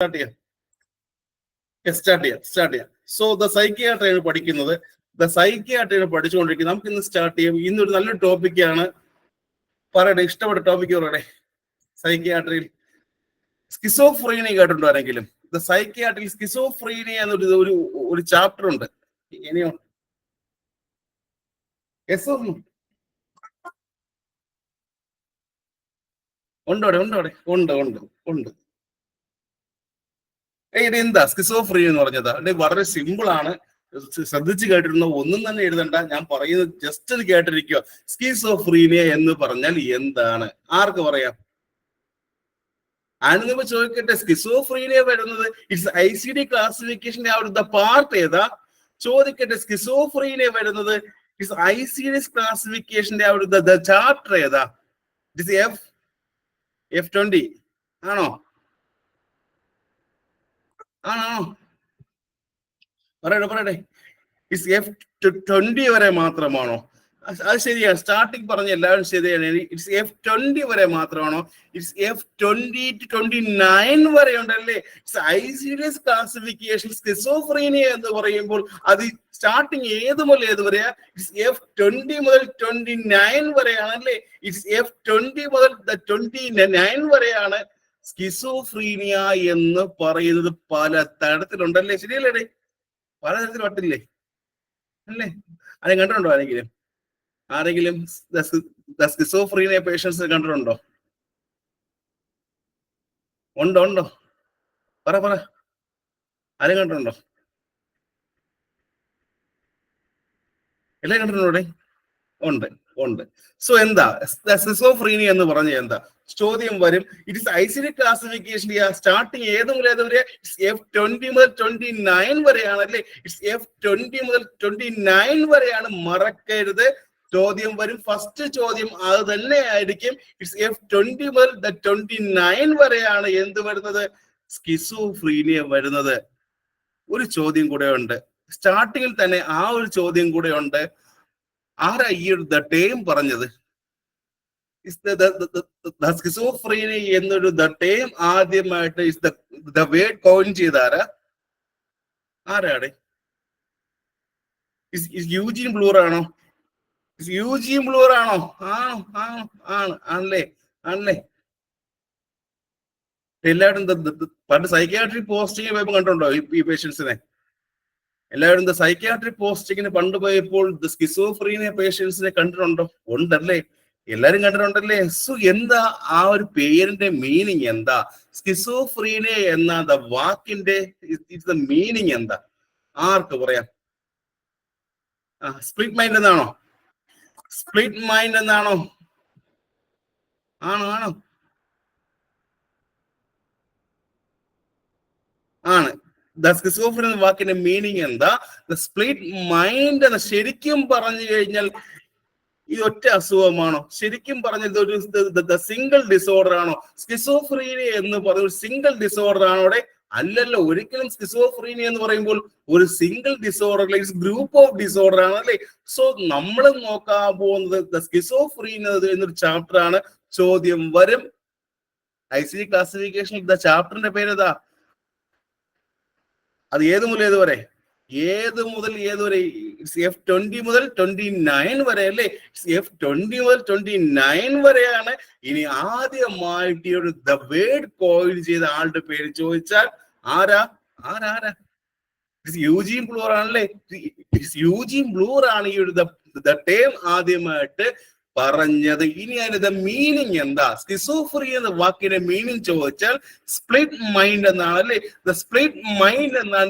Start ചെയ്യാം. So the സൈക്കിയാട്രിയാണ് പഠിക്കുന്നത്. The സൈക്കിയാട്രിയാണ് പഠിച്ചുകൊണ്ടിരിക്കുന്നത്. നമുക്ക് ഇന്ന് സ്റ്റാർട്ട് ചെയ്യാം. ഇന്നൊരു നല്ലൊരു ടോപ്പിക്കാണ്. പറയട്ടെ, ഇഷ്ടപ്പെട്ട ടോപ്പിക്ക് പറയട്ടെ. സൈക്കിയാട്രിയിൽ സ്കിസോഫ്രീനിയ കേട്ടിട്ടുണ്ടോ ആരെങ്കിലും? ദ സൈക്കിയാട്രിയിൽ സ്കിസോഫ്രീനിയ എന്നൊരു ഒരു ചാപ്റ്റർ ഉണ്ട്. ഇനിയോ യെസ് ഉണ്ട്. ഇത് എന്താ സ്കിസോഫ്രീനിയ എന്ന് പറഞ്ഞതാ? വളരെ സിമ്പിൾ ആണ്. ശ്രദ്ധിച്ച് കേട്ടിരുന്ന ഒന്നും തന്നെ എഴുതണ്ട. ഞാൻ പറയുന്നത് ജസ്റ്റ് അത് കേട്ടിരിക്കുക. സ്കിസോഫ്രീനിയ എന്ന് പറഞ്ഞാൽ എന്താണ്? ആർക്ക് പറയാം? ആനന്ദ ചോദിക്കട്ടെ, സ്കിസോഫ്രീനിയ വരുന്നത് ഇറ്റ്സ് ICD ക്ലാസിഫിക്കേഷന്റെ ആ ഒരു പാർട്ട് ഏതാ? ചോദിക്കട്ടെ, സ്കിസോഫ്രീനിയ വരുന്നത് ഇറ്റ്സ് ICD ക്ലാസിഫിക്കേഷന്റെ ആ ഒരു ചാപ്റ്റർ ഏതാ? ഇറ്റ്സ് F20 ആണോ? പറയട്ടെ, ഇറ്റ്സ് F20 വരെ മാത്രമാണോ? അത് ശരിയാണ്. സ്റ്റാർട്ടിങ് പറഞ്ഞ എല്ലാവരും ശരിയാണ്. ഇറ്റ്സ് F20 വരെ മാത്രമാണോ? ഇറ്റ്സ് F20 to 29 വരെ ഉണ്ടല്ലേ? It's ICD classification. സ്കിസോഫ്രീനിയ എന്ന് പറയുമ്പോൾ അത് സ്റ്റാർട്ടിങ് ഏത് മുതൽ ഏത് വരെയാ? ഇറ്റ്സ് F20 മുതൽ 29 വരെയാണല്ലേ? ഇറ്റ്സ് F20 മുതൽ 29 വരെയാണ് സ്കിസോഫ്രീനിയ എന്ന് പറയുന്നത്. പല തരത്തിലുണ്ടല്ലേ? ശരിയല്ലേ? പലതരത്തിൽ പറ്റില്ലേ അല്ലേ? ആരെയും കണ്ടിട്ടുണ്ടോ? ആരെങ്കിലും സ്കിസോഫ്രീനിയ പേഷ്യൻസ് കണ്ടിട്ടുണ്ടോ? ഉണ്ടോ? പറ ആരെയും കണ്ടിട്ടുണ്ടോ? എല്ലാം കണ്ടിട്ടുണ്ടോ? ഉണ്ട്. സോ എന്താ സ്കിസോഫ്രീനിയ എന്ന് പറഞ്ഞ എന്താ? ചോദ്യം വരും. ഇറ്റ്സ് ICD ക്ലാസിഫിക്കേഷൻ സ്റ്റാർട്ടിങ് ഏത് മുതൽ ഏത് വരെ? F20 മുതൽ 29 വരെയാണല്ലേ? ഇറ്റ്സ് F20 മുതൽ 29 വരെയാണ്. മറക്കരുത്. ചോദ്യം വരും. ഫസ്റ്റ് ചോദ്യം അത് തന്നെ ആയിരിക്കും. ഇറ്റ്സ് F20 മുതൽ 29 വരെയാണ് എന്ത് വരുന്നത്? സ്കിസോഫ്രീനിയ വരുന്നത്. ഒരു ചോദ്യം കൂടെ ഉണ്ട്. സ്റ്റാർട്ടിങ്ങിൽ തന്നെ ആ ഒരു ചോദ്യം കൂടെ ഉണ്ട്. ആരാ ഈ ഒരു ടേം പറഞ്ഞത്? സ്കിസോഫ്രീനിയ എന്നൊരു ടേം ആദ്യമായിട്ട് വേർഡ് കോയിൻ ചെയ്താരാ? ആരാടെ? യൂജീൻ ബ്ലൂർ ആണോ? ആണല്ലേ? എല്ലാവരും പണ്ട് സൈക്യാട്രിക് പോസ്റ്റിംഗ് പോയപ്പോ കണ്ടിട്ടുണ്ടോ ഈ പേഷ്യൻസിനെ? എല്ലാവരും സൈക്യാട്രിക് പോസ്റ്റിങ്ങിന് പണ്ട് പോയപ്പോൾ സ്കിസോഫ്രീനിയ പേഷ്യൻസിനെ കണ്ടിട്ടുണ്ടോ? ഉണ്ടല്ലേ? എല്ലാരും കണ്ടിട്ടുണ്ടല്ലേ? സോ എന്താ ആ ഒരു പേരിന്റെ മീനിങ് എന്താ? സ്കിസോഫ്രീനിയ എന്ന വാക്കിന്റെ മീനിങ് എന്താ? ആർക്ക് പറയാം? സ്പ്ലിറ്റ് മൈൻഡ് എന്നാണോ? ആണ്. സ്കിസോഫ്രീനിയ എന്ന വാക്കിന്റെ മീനിങ് എന്താ? സ്പ്ലിറ്റ് മൈൻഡ് എന്ന ശരിക്കും പറഞ്ഞു കഴിഞ്ഞാൽ ഇത് ഒറ്റ അസുഖമാണോ? ശരിക്കും പറഞ്ഞത് ഒരു സിംഗിൾ ഡിസോർഡർ ആണോ? സ്കിസോഫ്രീനിയ എന്ന് പറയുന്ന ഒരു സിംഗിൾ ഡിസോർഡർ ആണോ? അല്ലല്ലോ, ഒരിക്കലും. സ്കിസോഫ്രീനിയ എന്ന് പറയുമ്പോൾ ഒരു single disorder, group of disorder ആണ് അല്ലേ? സോ നമ്മൾ നോക്കാൻ പോകുന്നത് സ്കിസോഫ്രീനിയ എന്നൊരു ചാപ്റ്റർ ആണ്. ചോദ്യം വരും. ICD ക്ലാസിഫിക്കേഷൻ ചാപ്റ്ററിന്റെ പേര് അത് ഏത് മുതൽ ഏത് വരെ? F20 മുതൽ 29 വരെ അല്ലേ? F20 മുതൽ 29 വരെയാണ്. ഇനി ആദ്യമായിട്ട് ഈ ഒരു വേർഡ് കോയിൻ ചെയ്ത ആളുടെ പേര് ചോദിച്ചാൽ ആരാ? യൂജീൻ ബ്ലൂർ ആണല്ലേ? യൂജീൻ ബ്ലൂർ ആണ് ഈ ഒരു ടേം ആദ്യമായിട്ട് പറഞ്ഞത്. ഇനി അതിന്റെ മീനിങ് എന്താ? സ്കിസോഫ്രീനിയ എന്ന വാക്കിന്റെ മീനിങ് ചോദിച്ചാൽ സ്പ്ലിറ്റ് മൈൻഡ് എന്നാണ് അല്ലേ? സ്പ്ലിറ്റ് മൈൻഡ് എന്നാണ്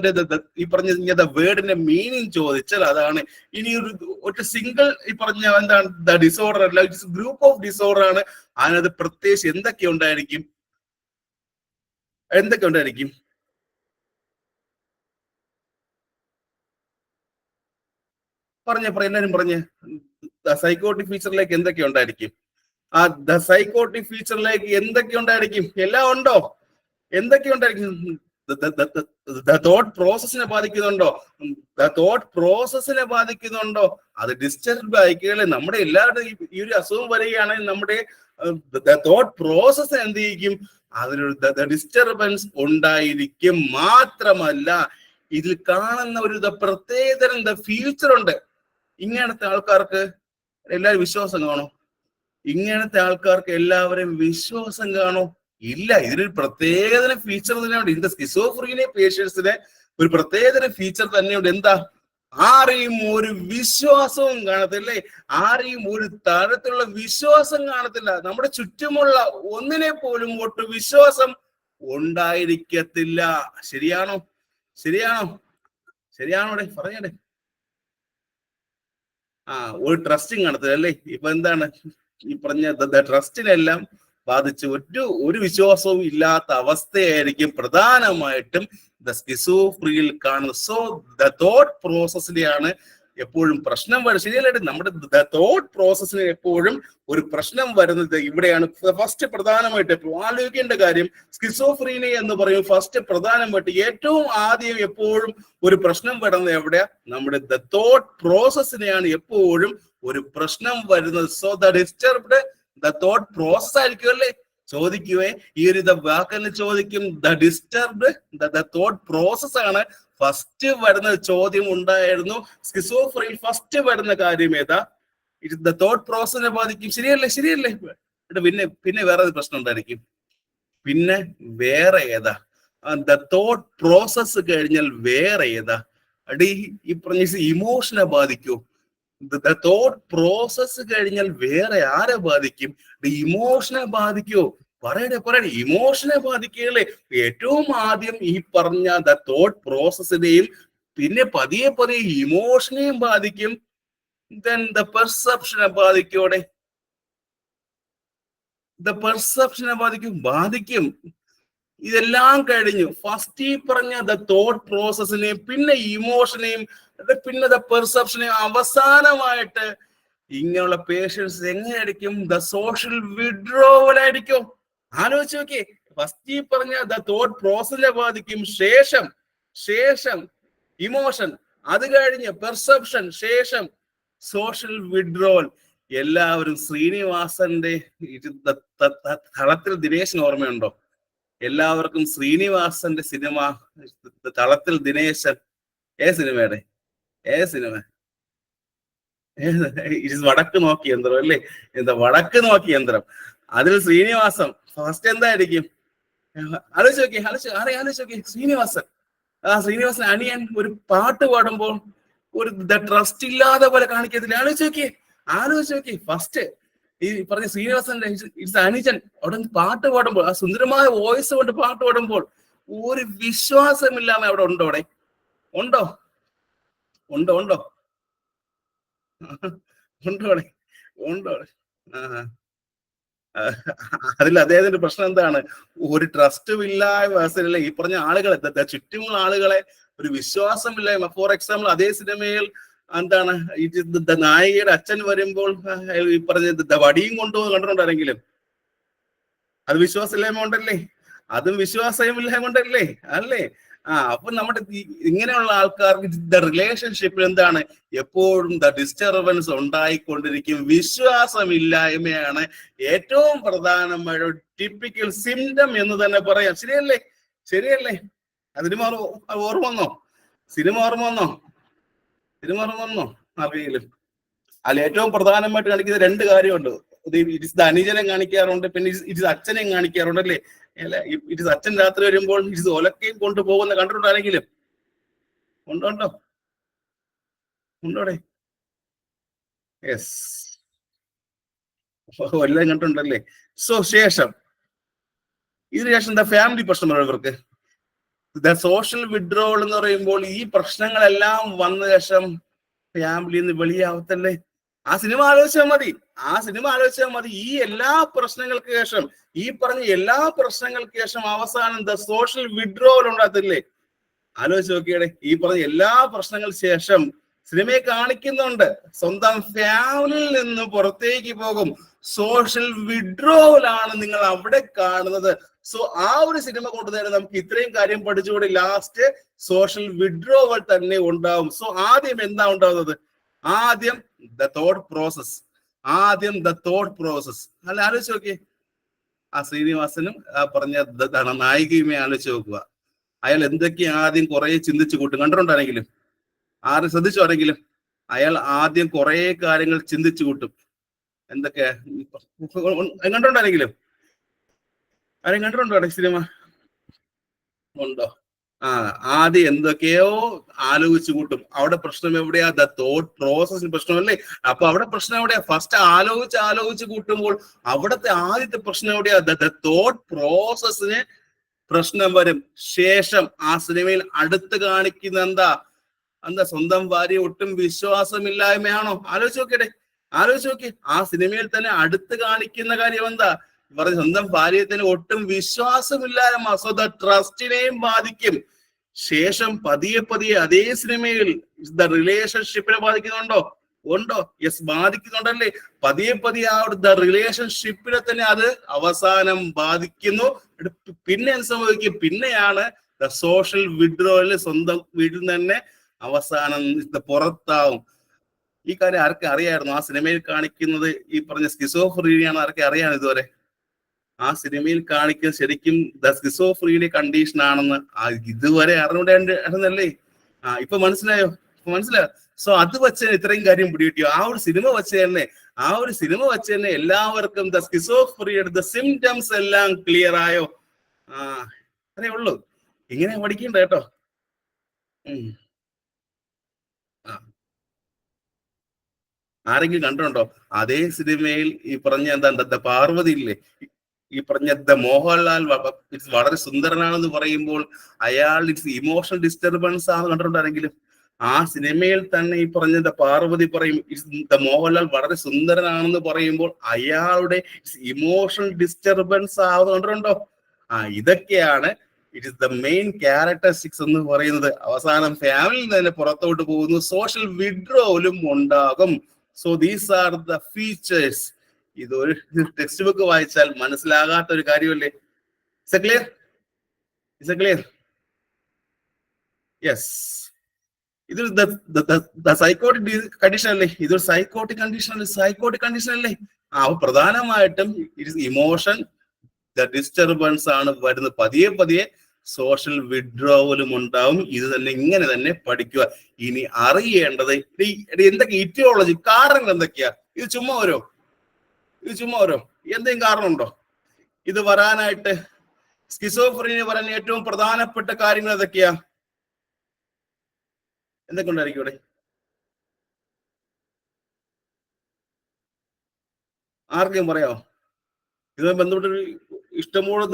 ഈ പറഞ്ഞ വേർഡിന്റെ മീനിങ് ചോദിച്ചാൽ അതാണ്. ഇനി ഒരു സിംഗിൾ ഈ പറഞ്ഞ എന്താണ് ഡിസോർഡർ അല്ല, ഗ്രൂപ്പ് ഓഫ് ഡിസോർഡർ ആണ്. അതിനകത്ത് പ്രത്യേകിച്ച് എന്തൊക്കെ ഉണ്ടായിരിക്കും? എല്ലാരും പറഞ്ഞ് സൈക്കോട്ടിക് ഫീച്ചറിലേക്ക് എന്തൊക്കെ ഉണ്ടായിരിക്കും? സൈക്കോട്ടിക് ഫീച്ചറിലേക്ക് എന്തൊക്കെ ഉണ്ടായിരിക്കും? എല്ലാം ഉണ്ടോ? എന്തൊക്കെ ഉണ്ടായിരിക്കും? തോട്ട് പ്രോസസ്സിനെ ബാധിക്കുന്നുണ്ടോ? അത് ഡിസ്റ്റർബ് ആയിക്കല്ലേ? നമ്മുടെ എല്ലാവരുടെയും ഈ ഒരു അസുഖം വരികയാണെങ്കിൽ നമ്മുടെ തോട്ട് പ്രോസസ് എന്ത് ചെയ്യും? അതിനൊരു ഡിസ്റ്റർബൻസ് ഉണ്ടായിരിക്കും. മാത്രമല്ല ഇതിൽ കാണുന്ന ഒരു പ്രത്യേകതരം ഫീച്ചർ ഉണ്ട്. ഇങ്ങനത്തെ ആൾക്കാർക്ക് എല്ലാവരും വിശ്വാസം കാണോ? ഇങ്ങനത്തെ ആൾക്കാർക്ക് എല്ലാവരും വിശ്വാസം കാണോ? ഇല്ല. ഇതിനൊരു പ്രത്യേകതരം ഫീച്ചർ തന്നെയുണ്ട്. ഇതിന്റെ സ്കിസോഫ്രീനിയ പേഷ്യൻസിന് ഒരു പ്രത്യേകതരം ഫീച്ചർ തന്നെയുണ്ട്. എന്താ? ആരെയും ഒരു വിശ്വാസവും കാണത്തില്ലേ? ആരെയും ഒരു തരത്തിലുള്ള വിശ്വാസം കാണത്തില്ല. നമ്മുടെ ചുറ്റുമുള്ള ഒന്നിനെ പോലും ഒട്ട് വിശ്വാസം ഉണ്ടായിരിക്കത്തില്ല. ശരിയാണോ? ശരിയാണോ? ശരിയാണോടെ? പറഞ്ഞേ. ഒരു ട്രസ്റ്റിങ് കാണത്തില്ല അല്ലേ? ഇപ്പൊ എന്താണ് ഈ പറഞ്ഞ ട്രസ്റ്റിനെല്ലാം ബാധിച്ച് ഒരു വിശ്വാസവും ഇല്ലാത്ത അവസ്ഥയായിരിക്കും പ്രധാനമായിട്ടും സ്കിസോഫ്രീനിയയിൽ കാണുന്നത്. സോ തോട്ട് പ്രോസസ്സിലെയാണ് എപ്പോഴും പ്രശ്നം വരുന്നത്. ശരിയല്ലേ? നമ്മുടെ തോട്ട് പ്രോസസ്സിന് എപ്പോഴും ഒരു പ്രശ്നം വരുന്നത് ഇവിടെയാണ്. ഫസ്റ്റ് പ്രധാനമായിട്ട് ആലോചിക്കേണ്ട കാര്യം, സ്കിസോഫ്രീനിയ എന്ന് പറയും ഫസ്റ്റ് പ്രധാനമായിട്ട് ഏറ്റവും ആദ്യം എപ്പോഴും ഒരു പ്രശ്നം വരുന്നത് എവിടെയാ? നമ്മുടെ തോട്ട് പ്രോസസ്സിനെയാണ് എപ്പോഴും ഒരു പ്രശ്നം വരുന്നത്. സോ ഡിസ്റ്റർബ്ഡ് തോട്ട് പ്രോസസ് ആയിരിക്കും അല്ലേ? ചോദിക്കുവേ, ഈ ഒരു വാക്കെന്ന് ചോദിക്കും. ഡിസ്റ്റർബ്ഡ് തോട്ട് പ്രോസസ് ആണ് ഫസ്റ്റ് വരുന്ന ചോദ്യം ഉണ്ടായിരുന്നു. സ്കിസോഫ്രീനിയയിൽ ഫസ്റ്റ് വരുന്ന കാര്യം ഏതാ? തോട്ട് പ്രോസസിനെ ബാധിക്കും. ശരിയല്ലേ? ശരിയല്ലേ? പിന്നെ വേറെ പ്രശ്നം ഉണ്ടായിരിക്കും. പിന്നെ വേറെ ഏതാ? തോട്ട് പ്രോസസ് കഴിഞ്ഞാൽ വേറെ ഏതാ? ഈ പറഞ്ഞ ഇമോഷനെ ബാധിക്കൂ. തോട്ട് പ്രോസസ് കഴിഞ്ഞാൽ വേറെ ആരെ ബാധിക്കും? ഇമോഷനെ ബാധിക്കോ? പറയണേ. ഇമോഷനെ ബാധിക്കുകയല്ലേ? ഏറ്റവും ആദ്യം ഈ പറഞ്ഞ തോട്ട് പ്രോസസ്സിനെയും പിന്നെ പതിയെ ഇമോഷനെയും ബാധിക്കും. then പെർസെപ്ഷനെ ബാധിക്കോടെ? പെർസെപ്ഷനെ ബാധിക്കും. ഇതെല്ലാം കഴിഞ്ഞു. ഫസ്റ്റ് ഈ പറഞ്ഞ തോട്ട് പ്രോസസ്സിനെയും പിന്നെ ഇമോഷനെയും പിന്നെ പെർസെപ്ഷനെയും അവസാനമായിട്ട് ഇങ്ങനെയുള്ള പേഷ്യൻസ് എങ്ങനെയായിരിക്കും? സോഷ്യൽ വിഡ്രോവൽ ആയിരിക്കും. ആലോചിച്ച് നോക്കിയേ. ഫസ്റ്റ് ഈ പറഞ്ഞ തോട്ട് പ്രോസസ്സിനെ ബാധിക്കും. ശേഷം ഇമോഷൻ, അത് കഴിഞ്ഞ് പെർസെപ്ഷൻ, ശേഷം സോഷ്യൽ വിഡ്രോവൽ. എല്ലാവരും ശ്രീനിവാസന്റെ തളത്തിൽ ദിനേശന് ഓർമ്മയുണ്ടോ? എല്ലാവർക്കും ശ്രീനിവാസന്റെ സിനിമ തളത്തിൽ ദിനേശൻ സിനിമ വടക്ക് നോക്കി യന്ത്രം അല്ലേ? വടക്ക് നോക്കി യന്ത്രം. അതിൽ ശ്രീനിവാസൻ ഫസ്റ്റ് എന്തായിരിക്കും? ആലോചിച്ച് നോക്കി. ശ്രീനിവാസൻ അണിയൻ ഒരു പാട്ട് പാടുമ്പോൾ ഒരു ട്രസ്റ്റ് ഇല്ലാതെ പോലെ കാണിക്കത്തില്ല. ആലോചിച്ച് നോക്കി. ഫസ്റ്റ് ഈ പറഞ്ഞ ശ്രീനിവാസന്റെ അനുജൻ അവിടെ പാട്ട് പാടുമ്പോൾ, ആ സുന്ദരമായ വോയിസ് കൊണ്ട് പാട്ട് പാടുമ്പോൾ ഒരു വിശ്വാസമില്ലാതെ അവിടെ ഉണ്ടോ? ഉണ്ടോ? അതിൽ അദ്ദേഹത്തിന്റെ പ്രശ്നം എന്താണ്? ഒരു ട്രസ്റ്റും ഇല്ലായ്മ. ഈ പറഞ്ഞ ആളുകളെ, ചുറ്റുമുള്ള ആളുകളെ ഒരു വിശ്വാസമില്ലായ്മ. ഫോർ എക്സാമ്പിൾ, അതേ സിനിമയിൽ എന്താണ് നായികയുടെ അച്ഛൻ വരുമ്പോൾ ഈ പറഞ്ഞ വടിയും കൊണ്ടുപോകുന്ന കണ്ടിട്ടുണ്ടാരെങ്കിലും? അത് വിശ്വാസമില്ലായ്മ കൊണ്ടല്ലേ? അതും വിശ്വാസമില്ലായ്മ കൊണ്ടല്ലേ? അല്ലേ? അപ്പൊ നമ്മുടെ ഇങ്ങനെയുള്ള ആൾക്കാർക്ക് റിലേഷൻഷിപ്പിൽ എന്താണ് എപ്പോഴും ഡിസ്റ്റർബൻസ് ഉണ്ടായിക്കൊണ്ടിരിക്കും. വിശ്വാസമില്ലായ്മയാണ് ഏറ്റവും പ്രധാനമായ ടിപ്പിക്കൽ സിംറ്റം എന്ന് തന്നെ പറയാം. ശരിയല്ലേ? അതിന് ഓർമ്മ വന്നോ? സിനിമ ഓർമ്മ വന്നോ അറിയില്ല. അതിൽ ഏറ്റവും പ്രധാനമായിട്ട് കാണിക്കുന്ന രണ്ട് കാര്യമുണ്ട്. അനുജനെ കാണിക്കാറുണ്ട്, പിന്നെ അച്ഛനെയും കാണിക്കാറുണ്ട് അല്ലേ? അച്ഛൻ രാത്രി വരുമ്പോൾ ഒലക്കയും കൊണ്ടുപോകുന്ന കണ്ടിട്ടുണ്ടാരെങ്കിലും? ഉണ്ടോടെ? യെസ്, എല്ലാം കണ്ടിട്ടുണ്ടല്ലേ? സോ ഇതിന് ശേഷം ഫാമിലി പ്രശ്നമാണ് ഇവർക്ക്. സോഷ്യൽ വിഡ്രോവൽ എന്ന് പറയുമ്പോൾ ഈ പ്രശ്നങ്ങളെല്ലാം വന്ന ശേഷം ഫാമിലിയിൽ നിന്ന് വെളിയാവത്തല്ലേ? ആ സിനിമ ആലോചിച്ചാൽ മതി. ഈ എല്ലാ പ്രശ്നങ്ങൾക്ക് ശേഷം, ഈ പറഞ്ഞ എല്ലാ പ്രശ്നങ്ങൾക്ക് ശേഷം അവസാനം സോഷ്യൽ വിഡ്രോവൽ ഉണ്ടാകത്തില്ലേ? ആലോചിച്ച് നോക്കിയേ. ഈ പറഞ്ഞ എല്ലാ പ്രശ്നങ്ങൾക്ക് ശേഷം സിനിമയെ കാണിക്കുന്നുണ്ട്, സ്വന്തം ഫാമിലിയിൽ നിന്ന് പുറത്തേക്ക് പോകും. സോഷ്യൽ വിഡ്രോവൽ ആണ് നിങ്ങൾ അവിടെ കാണുന്നത്. സോ ആ ഒരു സിനിമ കൊണ്ട് തന്നെ നമുക്ക് ഇത്രയും കാര്യം പഠിച്ചുകൂടി ലാസ്റ്റ് സോഷ്യൽ വിഡ്രോവൽ തന്നെ ഉണ്ടാവും. സോ ആദ്യം എന്താ ഉണ്ടാവുന്നത്? ആദ്യം തോട്ട് പ്രോസസ്. അല്ല, ആലോചിച്ച് നോക്കിയേ. ആ ശ്രീനിവാസനും പറഞ്ഞ നായികയുമേ ആലോചിച്ച് നോക്കുക. അയാൾ എന്തൊക്കെയാ ആദ്യം കുറെ ചിന്തിച്ചു കൂട്ടും. കണ്ടിട്ടുണ്ടാണെങ്കിലും ആരും ശ്രദ്ധിച്ചോ ആരെങ്കിലും? അയാൾ ആദ്യം കുറെ കാര്യങ്ങൾ ചിന്തിച്ചു കൂട്ടും. എന്തൊക്കെ കണ്ടിട്ടുണ്ടാണെങ്കിലും? ആരെയും കണ്ടിട്ടുണ്ടോ സിനിമ? ഉണ്ടോ? ആദ്യം എന്തൊക്കെയോ ആലോചിച്ചു കൂട്ടും. അവിടെ പ്രശ്നം എവിടെയാ? ദ തോട്ട് പ്രോസസ്സിൽ പ്രശ്നമല്ലേ? അപ്പൊ അവിടെ പ്രശ്നം എവിടെയാ? ഫസ്റ്റ് ആലോചിച്ച് കൂട്ടുമ്പോൾ അവിടത്തെ ആദ്യത്തെ പ്രശ്നം എവിടെയാ? ദ തോട്ട് പ്രോസസ്സിന് പ്രശ്നം വരും. ശേഷം ആ സിനിമയിൽ അടുത്ത് കാണിക്കുന്ന എന്താ സ്വന്തം ഭാര്യ ഒട്ടും വിശ്വാസമില്ലായ്മയാണോ? ആലോചിച്ച് നോക്കി. ആ സിനിമയിൽ തന്നെ അടുത്ത് കാണിക്കുന്ന കാര്യം എന്താ? പറഞ്ഞ സ്വന്തം ഭാര്യയെ തന്നെ ഒട്ടും വിശ്വാസമില്ലായ്മ. സോ ദ ട്രസ്റ്റിനെയും ബാധിക്കും. ശേഷം പതിയെ അതേ സിനിമയിൽ ദ റിലേഷൻഷിപ്പിനെ ബാധിക്കുന്നുണ്ടോ? ഉണ്ടോ? യെസ്, ബാധിക്കുന്നുണ്ടല്ലേ? പതിയെ ആ ദ റിലേഷൻഷിപ്പിനെ തന്നെ അത് അവസാനം ബാധിക്കുന്നു. പിന്നെ എന്ത് സംഭവിക്കും? പിന്നെയാണ് ദ സോഷ്യൽ വിഡ്രോവൽ. സ്വന്തം വീട്ടിൽ തന്നെ അവസാനം പുറത്താവും. ഈ കാര്യം ആർക്കെ അറിയായിരുന്നു? ആ സിനിമയിൽ കാണിക്കുന്നത് ഈ പറഞ്ഞ സ്കിസോഫ്രീനിയാണ്. ആർക്കെ അറിയാം ഇതുവരെ? ആ സിനിമയിൽ കാണിക്കുന്നത് ശരിക്കും ദ സ്കിസോഫ്രീനി കണ്ടീഷൻ ആണെന്ന് ഇതുവരെ അറിഞ്ഞൂടേണ്ടല്ലേ? ഇപ്പൊ മനസ്സിലായോ? സോ അത് വെച്ച് ഇത്രയും കാര്യം പിടികിട്ടിയോ? ആ ഒരു സിനിമ വെച്ച് തന്നെ എല്ലാവർക്കും ദ സ്കിസോഫ്രീനിയുടെ ദ സിംറ്റംസ് എല്ലാം ക്ലിയർ ആയോ? അതേ ഉള്ളൂ. ഇങ്ങനെ പഠിക്കണ്ട കേട്ടോ. ആരെങ്കിലും കണ്ടിട്ടുണ്ടോ? അതേ സിനിമയിൽ ഈ പറഞ്ഞ എന്താ പാർവതി ഇല്ലേ, ഈ പറഞ്ഞ മോഹൻലാൽ വളരെ സുന്ദരനാണെന്ന് പറയുമ്പോൾ അയാൾ ഇമോഷണൽ ഡിസ്റ്റർബൻസ് ആണ് കണ്ടിട്ടുണ്ടാരെങ്കിലും? ആ സിനിമയിൽ തന്നെ ഈ പറഞ്ഞ പാർവതി പറയും മോഹൻലാൽ വളരെ സുന്ദരനാണെന്ന് പറയുമ്പോൾ അയാളുടെ ഇമോഷണൽ ഡിസ്റ്റർബൻസ് ആവുന്നത് കണ്ടിട്ടുണ്ടോ? ഇതൊക്കെയാണ് it is the main characteristics എന്ന് പറയുന്നത്. അവസാനം ഫാമിലിയിൽ തന്നെ പുറത്തോട്ട് പോകുന്നു. സോഷ്യൽ വിഡ്രോവലും ഉണ്ടാകും. So these are the features. ഇത് ഒരു ടെക്സ്റ്റ് ബുക്ക് വായിച്ചാൽ മനസ്സിലാകാത്ത ഒരു കാര്യമല്ലേ? Is A clear? യെസ്. ഇത് സൈക്കോട്ടിക് കണ്ടീഷൻ അല്ലേ? ഇതൊരു സൈക്കോട്ടിക് കണ്ടീഷൻ അല്ലേ? പ്രധാനമായിട്ടും ഇറ്റ് ഇമോഷൻ ഡിസ്റ്റർബൻസ് ആണ് വരുന്നത്. പതിയെ സോഷ്യൽ വിഡ്രോവലും ഉണ്ടാവും. ഇത് തന്നെ ഇങ്ങനെ തന്നെ പഠിക്കുക. ഇനി അറിയേണ്ടത് എന്തൊക്കെ ഇറ്റിയോളജി കാരണങ്ങൾ എന്തൊക്കെയാ? ഇത് ചുമ്മാ വരോ? എന്തെങ്കിലും കാരണമുണ്ടോ ഇത് വരാനായിട്ട്? സ്കിസോഫ്രീനിയ വരാൻ ഏറ്റവും പ്രധാനപ്പെട്ട കാര്യങ്ങൾ ഏതൊക്കെയാ? എന്തൊക്കെ ഉണ്ടായിരിക്കും ഇവിടെ? ആർക്കും പറയാമോ? ഇതുമായി ബന്ധപ്പെട്ട ഇഷ്ടംപോലെ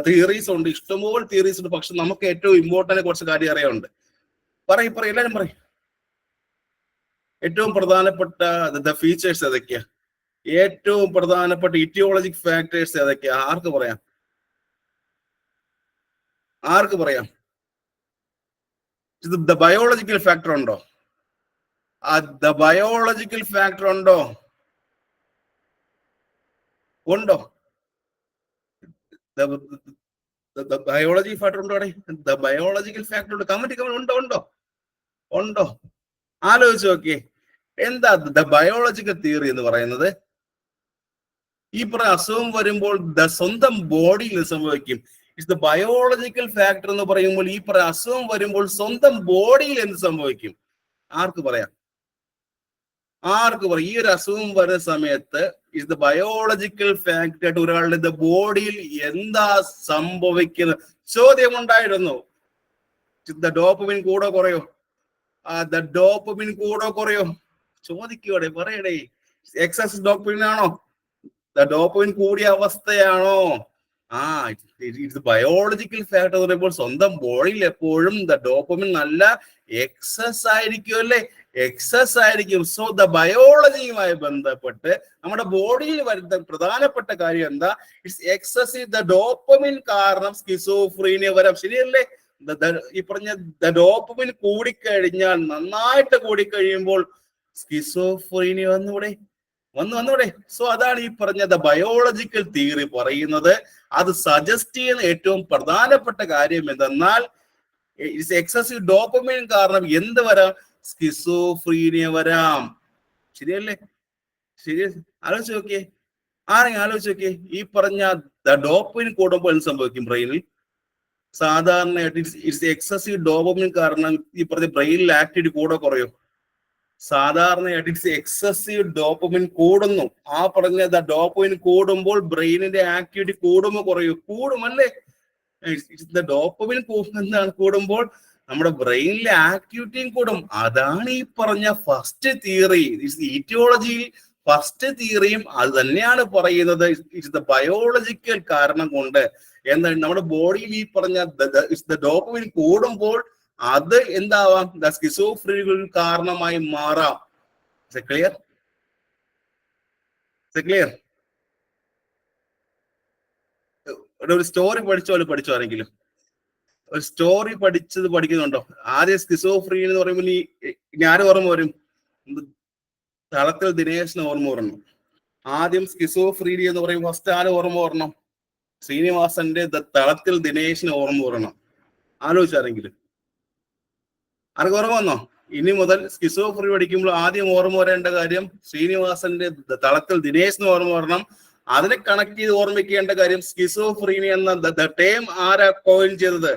തിയറീസ് ഉണ്ട്. പക്ഷെ നമുക്ക് ഏറ്റവും ഇമ്പോർട്ടന്റ് കുറച്ച് കാര്യം അറിയാറുണ്ട്. പറയും എല്ലാരും പറയും. ഏറ്റവും പ്രധാനപ്പെട്ട ഫീച്ചേഴ്സ് ഏതൊക്കെയാ? ഏറ്റവും പ്രധാനപ്പെട്ട ഇറ്റിയോളജിക് ഫാക്ടേഴ്സ് ഏതൊക്കെയാ? ആർക്ക് പറയാം? ഇത് ബയോളജിക്കൽ ഫാക്ടർ ഉണ്ടോ? ബയോളജിക്കൽ ഫാക്ടർ ഉണ്ടോ? ബയോളജി ഫാക്ടർ ഉണ്ടോ? ബയോളജിക്കൽ ഫാക്ടർ ഉണ്ട്. കമന്റ് ഉണ്ടോ? ആലോചിച്ച് നോക്കിയേ. എന്താ ബയോളജിക്കൽ തിയറി എന്ന് പറയുന്നത്? ഈ അസുഖം വരുമ്പോൾ സ്വന്തം ബോഡിയിൽ സംഭവിക്കും. ഇറ്റ്സ് ദ ബയോളജിക്കൽ ഫാക്ടർ എന്ന് പറയുമ്പോൾ ഈ അസുഖം വരുമ്പോൾ സ്വന്തം ബോഡിയിൽ എന്ത് സംഭവിക്കും? ആർക്ക് പറയാം? ഈ ഒരു അസുഖം വരുന്ന സമയത്ത് ഇസ് ദ ബയോളജിക്കൽ ഫാക്ടർ ഒരാളുടെ ബോഡിയിൽ എന്താ സംഭവിക്കുന്നത്? ചോദ്യമുണ്ടായിരുന്നു. ഡോപ്പമിൻ കൂടോ കുറയോ? ഡോപ്പമിൻ കൂടോ കുറയോ? ചോദിക്കൂടെ, പറയടേ. എക്സസ് ഡോപ്പമിൻ ആണോ? ഡോപ്പമിൻ കൂടിയ അവസ്ഥയാണോ? ഇറ്റ്സ് ബയോളജിക്കൽ ഫാക്ടർ എന്ന് പറയുമ്പോൾ സ്വന്തം ബോഡിയിൽ എപ്പോഴും ഡോപ്പമിൻ നല്ല എക്സസ് ആയിരിക്കും അല്ലേ? സോ ദ ബയോളജിയുമായി ബന്ധപ്പെട്ട് നമ്മുടെ ബോഡിയിൽ വരുന്ന പ്രധാനപ്പെട്ട കാര്യം എന്താ? ഇറ്റ്സ് എക്സസീവ് ദ ഡോപ്പമിൻ കാരണം സ്കിസോഫ്രീനിയ വരാം. ശരിയല്ലേ? ഈ പറഞ്ഞ ഡോപ്പമിൻ കൂടിക്കഴിഞ്ഞാൽ, നന്നായിട്ട് കൂടിക്കഴിയുമ്പോൾ സ്കിസോഫ്രീനിയ വന്നൂടെ? സോ അതാണ് ഈ പറഞ്ഞ ബയോളജിക്കൽ തിയറി പറയുന്നത്. അത് സജസ്റ്റ് ചെയ്യുന്ന ഏറ്റവും പ്രധാനപ്പെട്ട കാര്യം എന്തെന്നാൽ എക്സസീവ് ഡോപ്പമിൻ കാരണം എന്ത് വരാം? സ്കിസോഫ്രീനിയ വരാം. ശരിയല്ലേ? ആലോചിച്ച് നോക്കിയേ. ആരെങ്കിലും ആലോചിച്ച് നോക്കിയേ, ഈ പറഞ്ഞ ഡോപ്പമിൻ കൂടുമ്പോൾ എന്ത് സംഭവിക്കും ബ്രെയിനിൽ? സാധാരണയായിട്ട് ഇറ്റ്സ് എക്സസീവ് ഡോപ്പമിൻ കാരണം ഈ പറഞ്ഞ ബ്രെയിനിൽ ആക്ടിവിറ്റി കൂടെ കുറയോ? സാധാരണയായിട്ട് ഇറ്റ്സ് എക്സസീവ് ഡോപ്പമിൻ കൂടുന്നു. ആ പറഞ്ഞ ഡോപ്പമിൻ കൂടുമ്പോൾ ബ്രെയിനിന്റെ ആക്ടിവിറ്റി കൂടുമോ കുറയോ? കൂടുമല്ലേ? ഡോപ്പമിൻ എന്താണ് കൂടുമ്പോൾ നമ്മുടെ ബ്രെയിനിലെ ആക്ടിവിറ്റിയും കൂടും. അതാണ് ഈ പറഞ്ഞ ഫസ്റ്റ് തിയറി. ഈറ്റിയോളജിയിൽ ഫസ്റ്റ് തിയറിയും അത് തന്നെയാണ് പറയുന്നത്. ഇറ്റ്സ് ദ ബയോളജിക്കൽ കാരണം കൊണ്ട് എന്താണ് നമ്മുടെ ബോഡിയിൽ ഈ പറഞ്ഞ ഡോപ്പമിൻ കൂടുമ്പോൾ അത് എന്താവാം, സ്കിസോഫ്രീനികൾ കാരണമായി മാറാം. ക്ലിയർ? ക്ലിയർ? ഒരു സ്റ്റോറി പഠിച്ചോ ആരെങ്കിലും? ഒരു സ്റ്റോറി പഠിക്കുന്നുണ്ടോ? ആദ്യം സ്കിസോഫ്രീൻ എന്ന് പറയുമ്പോൾ ഇനി ആരും ഓർമ്മ വരും? തളത്തിൽ ദിനേശിന് ഓർമ്മ വരണം. ആദ്യം സ്കിസോഫ്രീനി എന്ന് പറയുമ്പോൾ ഫസ്റ്റ് ആരും ഓർമ്മ വരണം? ശ്രീനിവാസന്റെ തളത്തിൽ ദിനേശിന് ഓർമ്മ വരണം. ആലോചിച്ചാരെങ്കിലും? ആർക്ക് ഓർമ്മ വന്നോ? ഇനി മുതൽ സ്കിസോഫ്രീനി പഠിക്കുമ്പോൾ ആദ്യം ഓർമ്മ വരേണ്ട കാര്യം ശ്രീനിവാസന്റെ തളത്തിൽ ദിനേശിന് ഓർമ്മ വരണം. അതിനെ കണക്ട് ചെയ്ത് ഓർമ്മിക്കേണ്ട കാര്യം സ്കിസോഫ്രീനി എന്ന ടേം ആരാ കോയിൻ ചെയ്തത്?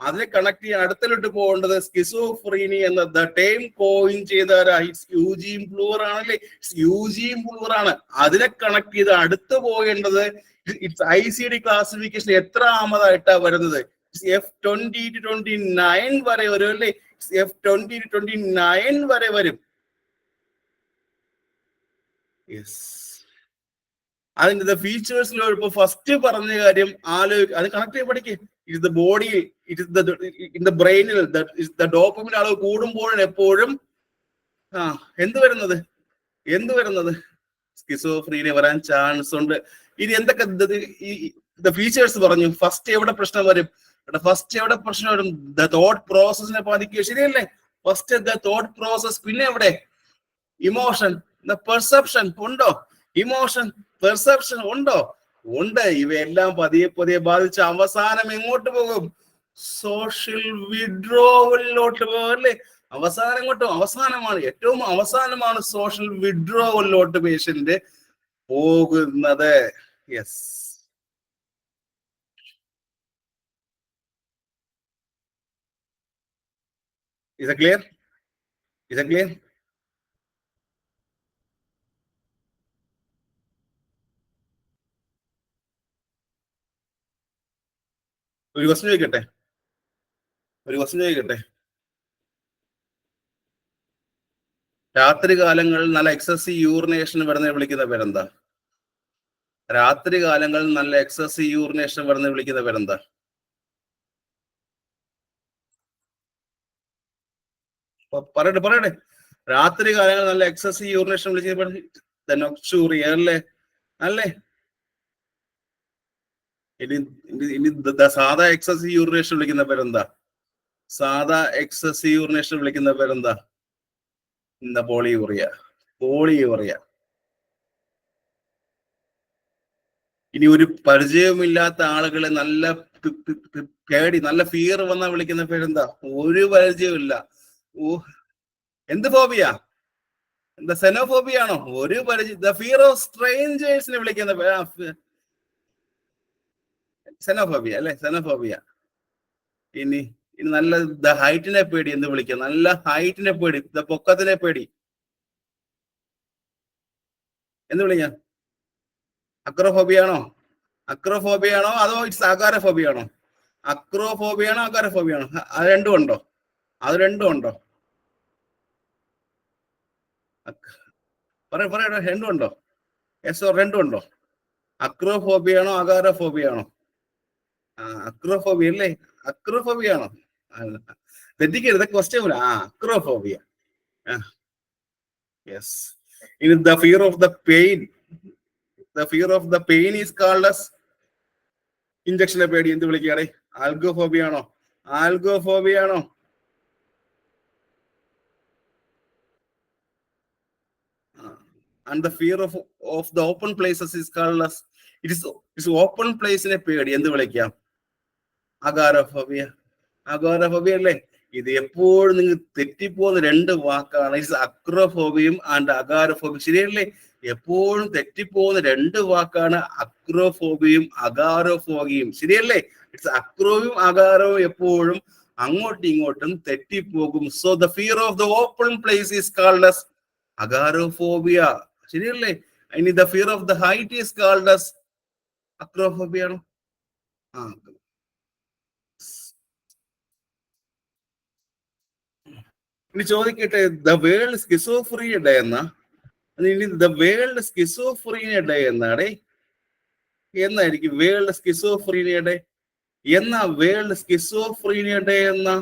അതിനെ കണക്ട് ചെയ്യാൻ അടുത്തിലോട്ട് പോകേണ്ടത് സ്കിസോഫ്രീനി എന്ന ടേം കോയിൻ ചെയ്താരാ? യൂജീൻ ബ്ലൂവർ ആണല്ലേ? യൂജീൻ ബ്ലൂവർ ആണ്. അതിനെ കണക്ട് ചെയ്ത് അടുത്ത് പോകേണ്ടത് ഇറ്റ്സ് ICD ക്ലാസിഫിക്കേഷൻ എത്ര ആമതായിട്ടാ വരുന്നത്? F20 to 29 വരെ വരും അല്ലേ? F20 to 29 വരെ വരും. യെസ്, അതിന്റെ ഫീച്ചേഴ്സിൽ ഇപ്പൊ ഫസ്റ്റ് പറഞ്ഞ കാര്യം അത് കണക്ട് ചെയ്ത് പഠിക്കുക. It the body, in the ബ്രെയിനിൽ ഡോപ്പമിൻ അളവ് കൂടുമ്പോഴും എപ്പോഴും എന്ത് വരുന്നത് സ്കിസോഫ്രീനിയ വരാൻ ചാൻസ് ഉണ്ട്. ഇനി എന്തൊക്കെ ഫീച്ചേഴ്സ് പറഞ്ഞു? ഫസ്റ്റ് എവിടെ പ്രശ്നം വരും? ദ തോട്ട് പ്രോസസ്സിനെ ബാധിക്കുക, ശരിയല്ലേ? ഫസ്റ്റ് ദ തോട്ട് പ്രോസസ്, പിന്നെ എവിടെ? ഇമോഷൻ, പെർസെപ്ഷൻ ഉണ്ടോ? ഇമോഷൻ, പെർസെപ്ഷൻ ഉണ്ടോ? ഉണ്ട്. ഇവയെല്ലാം പതിയെ ബാധിച്ച് അവസാനം എങ്ങോട്ട് പോകും? സോഷ്യൽ വിഡ്രോവലിലോട്ട് പോകും അല്ലേ? ഏറ്റവും അവസാനമാണ് സോഷ്യൽ വിഡ്രോവലിലോട്ട് പേഷ്യന്റ് പോകുന്നത്. Yes, is it clear? ഒരു ക്വസ്റ്റ്യൻ ചോദിക്കട്ടെ? രാത്രി കാലങ്ങളിൽ നല്ല എക്സസീവ് യൂറിനേഷൻ വരുന്ന വിളിക്കുന്ന പേരെന്താ? രാത്രി കാലങ്ങളിൽ നല്ല എക്സസീവ് യൂറിനേഷൻ വരുന്ന വിളിക്കുന്ന പേരെന്താ? പറയട്ടെ. രാത്രി കാലങ്ങളിൽ നല്ല എക്സസീവ് യൂറിനേഷൻ വിളിക്കുന്ന അല്ലേ? ഇനി സാധാ എക്സസീവ് യൂറിനേഷൻ വിളിക്കുന്ന പേരെന്താ? പോളിയൂറിയ. ഇനി ഒരു പരിചയമില്ലാത്ത ആളുകളെ നല്ല പേടി, നല്ല ഫിയർ വന്നാ വിളിക്കുന്ന പേരെന്താ? ഒരു പരിചയമില്ല. എന്ത് ഫോബിയ? എന്താ സെനോഫോബിയ ആണോ? ഒരു പരിചയം. ഫിയർ ഓഫ് സ്ട്രേഞ്ചേഴ്സിനെ വിളിക്കുന്ന സെനോഫോബിയ അല്ലെ? സെനോഫോബിയ. ഇനി നല്ല ഹൈറ്റിനെ പേടി എന്ന് വിളിക്കുക. നല്ല ഹൈറ്റിനെ പേടി, പൊക്കത്തിനെ പേടി എന്ന് വിളിക്കാം. അക്രോഫോബിയ ആണോ അതോ ഇറ്റ്സ് അഗാരോഫോബിയ ആണോ? അഗാരോഫോബിയ ആണോ? അത് രണ്ടും ഉണ്ടോ? രണ്ടും ഉണ്ടോ? യെസ്, രണ്ടും ഉണ്ടോ? അക്രോഫോബിയ ആണോ അഗാരോഫോബിയ ആണോ? അക്രോഫോബിയ അല്ലേ? അക്രോഫോബിയ ആണോ? തെറ്റിക്കരുത്, ക്വസ്റ്റ്യൻ പോലെ. അക്രോഫോബിയ. യെസ്. ഇനി the fear of the pain is called as ഇഞ്ചക്ഷനെ പേടി എന്ത് വിളിക്കുകയാണ്? ആൽഗോഫോബിയ ആണോ? And the fear of the open places is called as it is open place നെ പേടി എന്ത് വിളിക്കാം? അഗാരോഫോബിയ അല്ലേ? ഇത് എപ്പോഴും നിങ്ങൾ തെറ്റിപ്പോകുന്ന രണ്ട് വാക്കാണ്. ഇറ്റ്സ് അക്രോഫോബിയും ആൻഡ് അഗാരോഫോബിയ, ശരിയല്ലേ? എപ്പോഴും തെറ്റിപ്പോകുന്ന രണ്ട് വാക്കാണ് അക്രോഫോബിയും അഗാരോഫോബിയും. ശരിയല്ലേ? ഇറ്റ്സ് അക്രോയും അഗാരവും എപ്പോഴും അങ്ങോട്ടും ഇങ്ങോട്ടും തെറ്റിപ്പോകും. So the fear of the open place is called as agoraphobia. ശരിയല്ലേ? ഇനി the fear of the height is called as acrophobia ആണോ? ആ, ഇനി ചോദിക്കട്ടെ, ദ വേൾഡ് സ്കിസോഫ്രീനിയ ഡേ എന്നാ? ഇനി ദ വേൾഡ് സ്കിസോഫ്രീനിയ ഡേ എന്നാടേ? എന്നായിരിക്കും വേൾഡ് സ്കിസോഫ്രീനിയ ഡേ? എന്നാ വേൾഡ് സ്കിസോഫ്രീനിയ ഡേ എന്നാ?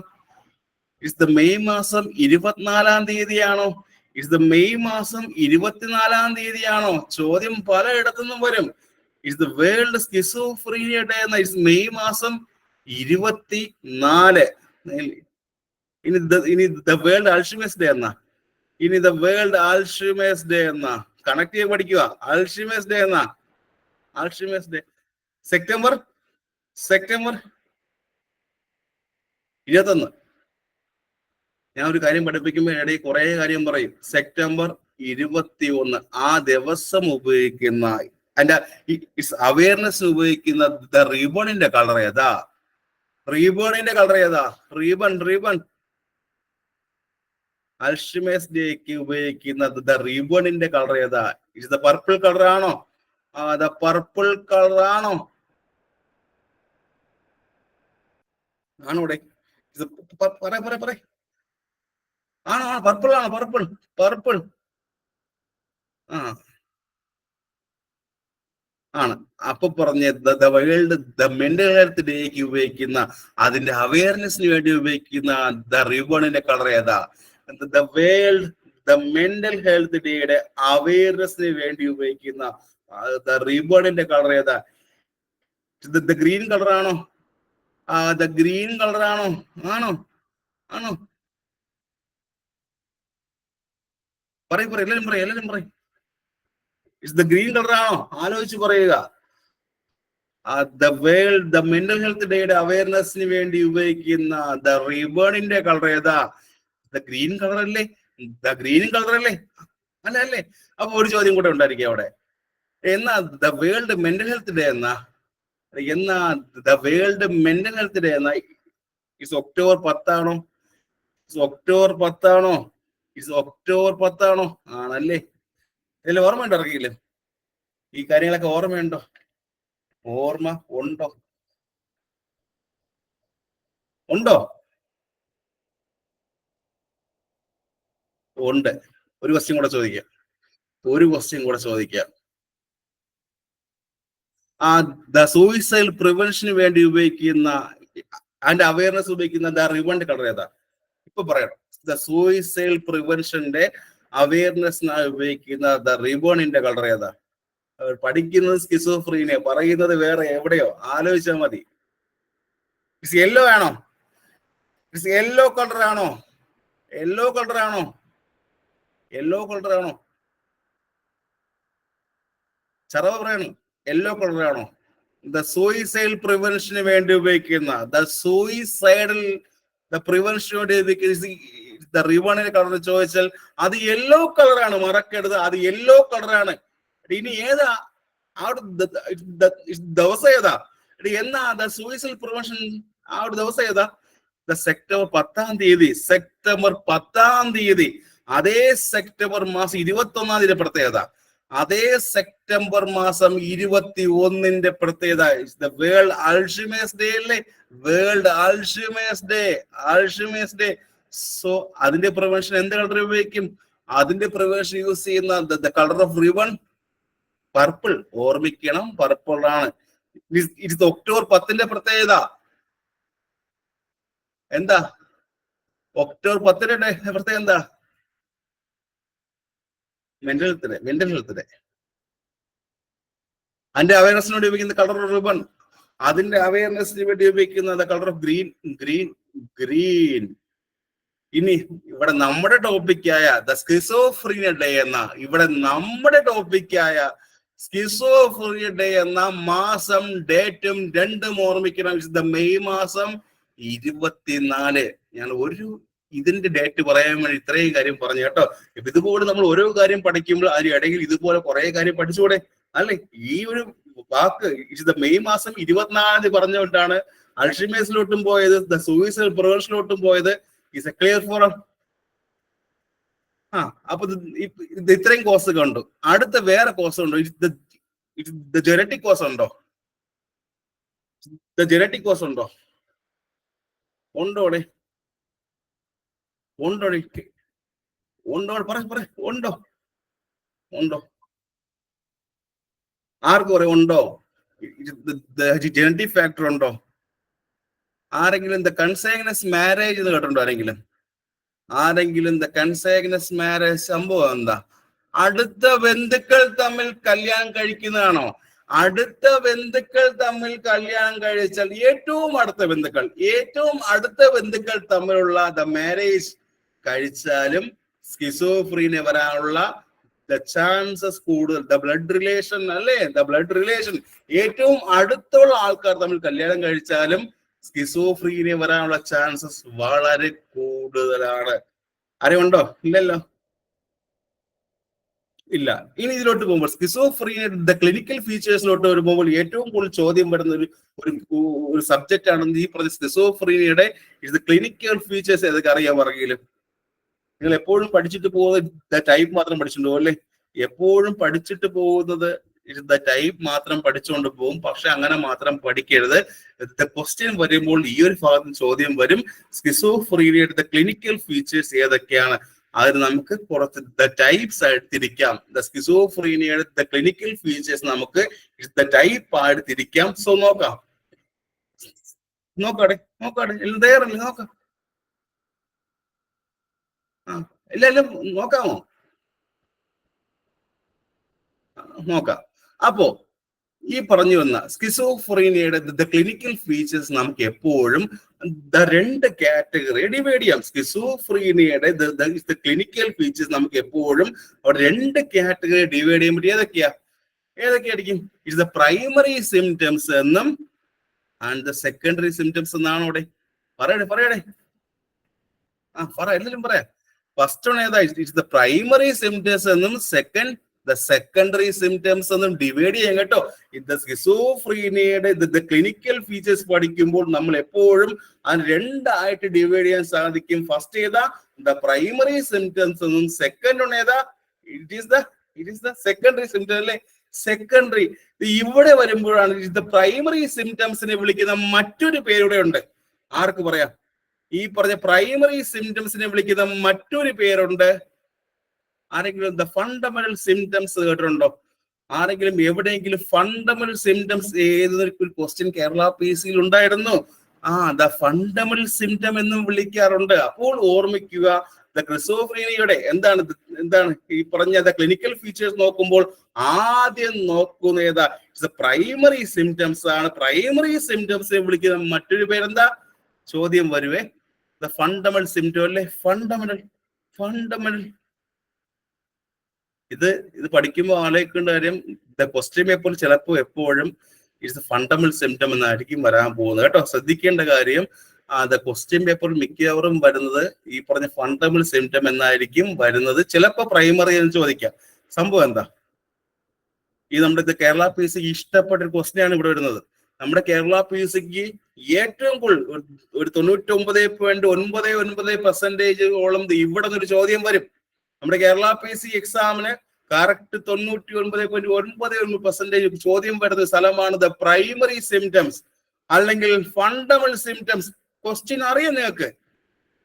ഇസ് ദ മെയ് മാസം 24-ാം തീയതിയാണോ? ഇസ് ദ മെയ് മാസം 24-ാം തീയതിയാണോ? ചോദ്യം പലയിടത്തുനിന്നും വരും. Is the world schizophrenia day എന്ന ഇസ് മെയ് മാസം 24. ഇനി ദ വേൾഡ് അൾഷിമേഴ്സ് ഡേ എന്നാ? ഇനി ദ വേൾഡ് അൾഷിമേഴ്സ് ഡേ എന്നാ? കണക്ട് ചെയ്ത് പഠിക്കുക. അൾഷിമേഴ്സ് ഡേ എന്നാ? Alzheimer's day September 21. ഞാൻ ഒരു കാര്യം പഠിപ്പിക്കുമ്പോൾ ഇടയിൽ കുറെ കാര്യം പറയും. സെപ്റ്റംബർ 21 ആ ദിവസം ഉപയോഗിക്കുന്ന അതിന്റെ അവയർനെസ് ഉപയോഗിക്കുന്ന ദ റിബണിന്റെ കളർ ഏതാ? റിബണിന്റെ കളർ ഏതാ? റിബൺ അൾഷിമേഴ്സ് ഡേക്ക് ഉപയോഗിക്കുന്ന ദ റിബണിന്റെ കളർ ഏതാ? ഇറ്റ്സ് ദ പർപ്പിൾ കളർ ആണോ? ദ പർപ്പിൾ കളർ ആണോ? ആണോടെ? പറ. ആണോ? പർപ്പിൾ ആണോ? പർപ്പിൾ ആ ആണ്. അപ്പൊ പറഞ്ഞ the world the mental health ഡേക്ക് ഉപയോഗിക്കുന്ന അതിന്റെ അവയർനെസ്സിന് വേണ്ടി ഉപയോഗിക്കുന്ന ദ റിബണിന്റെ കളർ ഏതാ? The world the mental health ഡേയുടെ അവയർനെസ്സിന് വേണ്ടി ഉപയോഗിക്കുന്ന ദ റിബണിന്റെ കളർ ഏതാ? ദ ഗ്രീൻ കളർ ആണോ? ദ ഗ്രീൻ കളർ ആണോ? ആണോ? എല്ലാരും പറയും. ഇറ്റ്സ് ദ ഗ്രീൻ കളർ ആണോ? ആലോചിച്ച് പറയുക. The world the mental health ഡേയുടെ അവയർനെസ്സിന് വേണ്ടി ഉപയോഗിക്കുന്ന ദ റിബണിന്റെ കളർ ഏതാ? ദ ഗ്രീൻ കളർ അല്ലേ? ദ ഗ്രീൻ കളർ അല്ലേ? അല്ലേ? അപ്പൊ ഒരു ചോദ്യം കൂടെ ഉണ്ടായിരിക്കും അവിടെ. എന്നാ the world mental health day എന്നാ? The world mental health day എന്നാ? ഇസ് ഒക്ടോബർ 10 ആണോ? ഇസ് ഒക്ടോബർ 10 ആണോ? ആണല്ലേ? ഇതിൽ ഓർമ്മയുണ്ടോ? ഇറങ്ങിയില്ലേ? ഈ കാര്യങ്ങളൊക്കെ ഓർമ്മയുണ്ടോ? ഓർമ്മ ഉണ്ടോ? ഉണ്ട്. ഒരു ക്വസ്റ്റ്യൻ കൂടെ ചോദിക്കാം. ദ സൂയിസൈഡ് പ്രിവെൻഷന് വേണ്ടി ഉപയോഗിക്കുന്ന അതിന്റെ അവയർനെസ് ഉപയോഗിക്കുന്ന ദ റിബണിന്റെ കളർ ഏതാ? ഇപ്പൊ പറയണം. ദ സൂയിസൈഡ് പ്രിവെൻഷന്റെ അവയർനെസ്സിനായി ഉപയോഗിക്കുന്ന ദ റിബണിന്റെ കളർ ഏതാ? പഠിക്കുന്നത് സ്കിസോഫ്രീനെ, പറയുന്നത് വേറെ എവിടെയോ. ആലോചിച്ചാൽ മതി. യെല്ലോ ആണോ? യെല്ലോ കളർ ആണോ? ചറവ പറയണം. യെല്ലോ കളർ ആണോ? ദ സൂയിസൈഡ് പ്രിവെൻഷന് വേണ്ടി ഉപയോഗിക്കുന്ന ദ റിബണിന്റെ കളർ ചോദിച്ചാൽ അത് യെല്ലോ കളറാണ്. മറക്കരുത്, അത് യെല്ലോ കളറാണ്. ഇനി ഏതാ ദിവസം ഏതാ? എന്നാ ദ സൂയിസൈഡ് പ്രിവെൻഷൻ ആ ഒരു ദിവസം ഏതാ? സെപ്റ്റംബർ 10-ാം തീയതി. അതേ സെപ്റ്റംബർ മാസം 21-ാം തീയതി പ്രത്യേകത. അതേ സെപ്റ്റംബർ മാസം 21-ന്റെ പ്രത്യേകത വേൾഡ് അൾഷിമേഴ്സ് ഡേ അല്ലേ? World Alzheimer's day. സോ അതിന്റെ പ്രിവെൻഷൻ എന്ത് കളർ ഉപയോഗിക്കും? അതിന്റെ പ്രിവെൻഷൻ യൂസ് ചെയ്യുന്ന the colour of ribbon purple. ഓർമ്മിക്കണം, പർപ്പിൾ ആണ്. ഇത് ഒക്ടോബർ 10-ന്റെ പ്രത്യേകത എന്താ? ഒക്ടോബർ 10-ന്റെ പ്രത്യേകത എന്താ? Mental health day. അതിന്റെ അവയർനെസ്സിന് വേണ്ടി ഉപയോഗിക്കുന്ന കളർ ഓഫ് റിബൺ, അതിന്റെ അവയർനെസ്സിന് വേണ്ടി ഉപയോഗിക്കുന്ന കളർ ഓഫ് ഗ്രീൻ. ഇനി ഇവിടെ നമ്മുടെ ടോപ്പിക്കായ ദ സ്കിസോഫ്രീനിയ ഡേ എന്ന സ്കിസോഫ്രീനിയ ഡേ എന്ന മാസം ഡേറ്റും രണ്ടും ഓർമ്മിക്കണം. ദ മെയ് മാസം 24. ഞാൻ ഒരു ഇതിന്റെ ഡേറ്റ് പറയാൻ വേണ്ടി ഇത്രയും കാര്യം പറഞ്ഞു കേട്ടോ. ഇതുപോലെ നമ്മൾ ഓരോ കാര്യം പഠിക്കുമ്പോൾ അതിന് ഇടയിൽ ഇതുപോലെ കുറെ കാര്യം പഠിച്ചുകൂടെ അല്ലെ? ഈ ഒരു വാക്ക് ഇത് മെയ് മാസം 24 തീയതി പറഞ്ഞുകൊണ്ടാണ് അൾഷിമേഴ്സിലോട്ടും പോയത്, ദ സൂയിസൈഡ് പ്രിവെൻഷനിലോട്ടും പോയത്. ഇസ് എ ക്ലിയർ ഫോർ അപ്പൊ ഇത് ഇത്രയും കോഴ്സ് കണ്ടു. അടുത്ത വേറെ കോഴ്സ് ഉണ്ടോ? ജെനറ്റിക് കോഴ്സ് ഉണ്ടോ? ജെനറ്റിക് കോഴ്സ് ഉണ്ടോ? ഉണ്ടോടെ ഉണ്ടോടെ ഉണ്ടോ? പറ ഉണ്ടോ? ഉണ്ടോ? ആർക്ക് പറയാം ഉണ്ടോ? ജെനറ്റിക് ഫാക്ടർ ഉണ്ടോ? ആരെങ്കിലും ദ കൺസേഗ്നസ് മാരേജ് എന്ന് കേട്ടിട്ടുണ്ടോ? ആരെങ്കിലും ദ കൺസേഗ്നസ് മാരേജ് സംഭവം എന്താ? അടുത്ത ബന്ധുക്കൾ തമ്മിൽ കല്യാണം കഴിക്കുന്നതാണോ? അടുത്ത ബന്ധുക്കൾ തമ്മിൽ കല്യാണം കഴിച്ചാൽ ഏറ്റവും അടുത്ത ബന്ധുക്കൾ തമ്മിലുള്ള ദ മാരേജ് കഴിച്ചാലും സ്കിസോഫ്രീനിയ വരാനുള്ള ദ ചാൻസസ് കൂടുതൽ. ദ ബ്ലഡ് റിലേഷൻ അല്ലേ? ദ ബ്ലഡ് റിലേഷൻ ഏറ്റവും അടുത്തുള്ള ആൾക്കാർ തമ്മിൽ കല്യാണം കഴിച്ചാലും സ്കിസോഫ്രീനിയ വരാനുള്ള ചാൻസസ് വളരെ കൂടുതലാണ്. അറിവുണ്ടോ? ഇല്ലല്ലോ, ഇല്ല. ഇനി ഇതിലോട്ട് പോകുമ്പോൾ സ്കിസോഫ്രീനിയ ക്ലിനിക്കൽ ഫീച്ചേഴ്സിലോട്ട് വരുമ്പോൾ ഏറ്റവും കൂടുതൽ ചോദ്യം വരുന്ന ഒരു സബ്ജക്റ്റ് ആണെന്ന് ഈ പറഞ്ഞ സ്കിസോഫ്രീനിയയുടെ ക്ലിനിക്കൽ ഫീച്ചേഴ്സ് ഏതൊക്കെ അറിയാൻ പറഞ്ഞെങ്കിലും നിങ്ങൾ എപ്പോഴും പഠിച്ചിട്ട് പോകുന്ന ടൈപ്പ് മാത്രം പഠിച്ചിട്ടുണ്ടോ അല്ലേ? എപ്പോഴും പഠിച്ചിട്ട് പോകുന്നത് ടൈപ്പ് മാത്രം പഠിച്ചുകൊണ്ട് പോകും. പക്ഷെ അങ്ങനെ മാത്രം പഠിക്കരുത്. ക്വസ്റ്റ്യൻ വരുമ്പോൾ ഈ ഒരു ഭാഗത്ത് ചോദ്യം വരും, സ്കിസോഫ്രീനിയയുടെ ക്ലിനിക്കൽ ഫീച്ചേഴ്സ് ഏതൊക്കെയാണ്. അതിന് നമുക്ക് കുറച്ച് ടൈപ്സ് ആയിട്ട് തിരിക്കാം. സ്കിസോഫ്രീനിയയുടെ ക്ലിനിക്കൽ ഫീച്ചേഴ്സ് നമുക്ക് ടൈപ്പ് ആയിട്ട് തിരിക്കാം. സോ നോക്കാം എല്ലാം തയ്യാറല്ലേ? നോക്കാം. എല്ലാം നോക്കാമോ? നോക്കാം. അപ്പോ ഈ പറഞ്ഞു വന്ന സ്കിസോഫ്രീനിയയുടെ ക്ലിനിക്കൽ ഫീച്ചേഴ്സ് നമുക്ക് എപ്പോഴും രണ്ട് കാറ്റഗറി ഡിവൈഡ് ചെയ്യാം. സ്കിസോഫ്രീനിയയുടെ ക്ലിനിക്കൽ ഫീച്ചേഴ്സ് നമുക്ക് എപ്പോഴും രണ്ട് കാറ്റഗറി ഡിവൈഡ് ചെയ്യാൻ പറ്റും. ഏതൊക്കെയായിരിക്കും? ഇറ്റ്സ് ദ പ്രൈമറി സിംറ്റംസ് എന്നും ആൻഡ് ദ സെക്കൻഡറി സിംറ്റംസ് എന്നാണ്. അവിടെ പറയടേ എല്ലാവരും പറയാം. ഫസ്റ്റ് ആണ് ഏതാ? ഇറ്റ്സ് ദ പ്രൈമറി സിംറ്റംസ് എന്നും സെക്കൻഡറി സിംറ്റംസ് എന്നും ഡിവൈഡ് ചെയ്യാം കേട്ടോ. ഇത് സ്കിസോഫ്രീനിയയുടെ ക്ലിനിക്കൽ ഫീച്ചേഴ്സ് പഠിക്കുമ്പോൾ നമ്മൾ എപ്പോഴും അത് രണ്ടായിട്ട് ഡിവൈഡ് ചെയ്യാൻ സാധിക്കും. ഫസ്റ്റ് ഏതാ? ദ പ്രൈമറി സിംറ്റംസ് എന്നും സെക്കൻഡ് ആണ് ഏതാ? It is the secondary symptom അല്ലേ? സെക്കൻഡറി ഇവിടെ വരുമ്പോഴാണ് ഇത് പ്രൈമറി സിംറ്റംസിനെ വിളിക്കുന്ന മറ്റൊരു പേരുടെ ഉണ്ട്. ആർക്ക് പറയാം? ഈ പറഞ്ഞ പ്രൈമറി സിംറ്റംസിനെ വിളിക്കുന്ന മറ്റൊരു പേരുണ്ട്. ആരെങ്കിലും ദ ഫണ്ടമെന്റൽ സിംറ്റംസ് കേട്ടിട്ടുണ്ടോ? ആരെങ്കിലും എവിടെയെങ്കിലും ഫണ്ടമെന്റൽ സിംറ്റംസ് ഏതൊരു ക്വസ്റ്റ്യൻ കേരള PSC ഉണ്ടായിരുന്നു. ദ ഫണ്ടമെന്റൽ സിംറ്റം എന്നും വിളിക്കാറുണ്ട്. അപ്പോൾ ഓർമ്മിക്കുക, ദ സ്കിസോഫ്രീനിയയുടെ എന്താണ് ഈ പറഞ്ഞ ക്ലിനിക്കൽ ഫീച്ചേഴ്സ് നോക്കുമ്പോൾ ആദ്യം നോക്കുന്ന ഏതാ? പ്രൈമറി സിംറ്റംസ് ആണ്. പ്രൈമറി സിംറ്റംസ് വിളിക്കുന്ന മറ്റൊരു പേരെന്താ? ചോദ്യം വരുവേ. ദ ഫണ്ടമെന്റൽ സിംറ്റം അല്ലേ? ഫണ്ടമെന്റൽ ഇത് പഠിക്കുമ്പോൾ ആലോചിക്കേണ്ട കാര്യം, ദ ക്വസ്റ്റ്യൻ പേപ്പർ ചിലപ്പോൾ എപ്പോഴും ഇറ്റ്സ് ഫണ്ടമെന്റൽ സിംറ്റം എന്നായിരിക്കും വരാൻ പോകുന്നത് കേട്ടോ. ശ്രദ്ധിക്കേണ്ട കാര്യം, ദ ക്വസ്റ്റ്യൻ പേപ്പറിൽ മിക്കവാറും വരുന്നത് ഈ പറഞ്ഞ ഫണ്ടമെന്റൽ സിംറ്റം എന്നായിരിക്കും വരുന്നത്. ചിലപ്പോൾ പ്രൈമറി എന്ന് ചോദിക്കാം. സംഭവം എന്താ? ഈ നമ്മുടെ കേരള PSC ഇഷ്ടപ്പെട്ട ഒരു ക്വസ്റ്റ്യൻ ആണ് ഇവിടെ വരുന്നത്. നമ്മുടെ കേരള PSCക്ക് ഏറ്റവും കൂടുതൽ ഒരു 99.99% ഇവിടെ നിന്നൊരു ചോദ്യം വരും. നമ്മുടെ കേരള PSC എക്സാമിന് കറക്റ്റ് 99.91% ചോദ്യം വരുന്ന സ്ഥലമാണ് ദ പ്രൈമറി സിംറ്റംസ് അല്ലെങ്കിൽ ഫണ്ടമെന്റൽ സിംറ്റംസ്. ക്വസ്റ്റ്യൻ അറിയാം നിങ്ങൾക്ക്?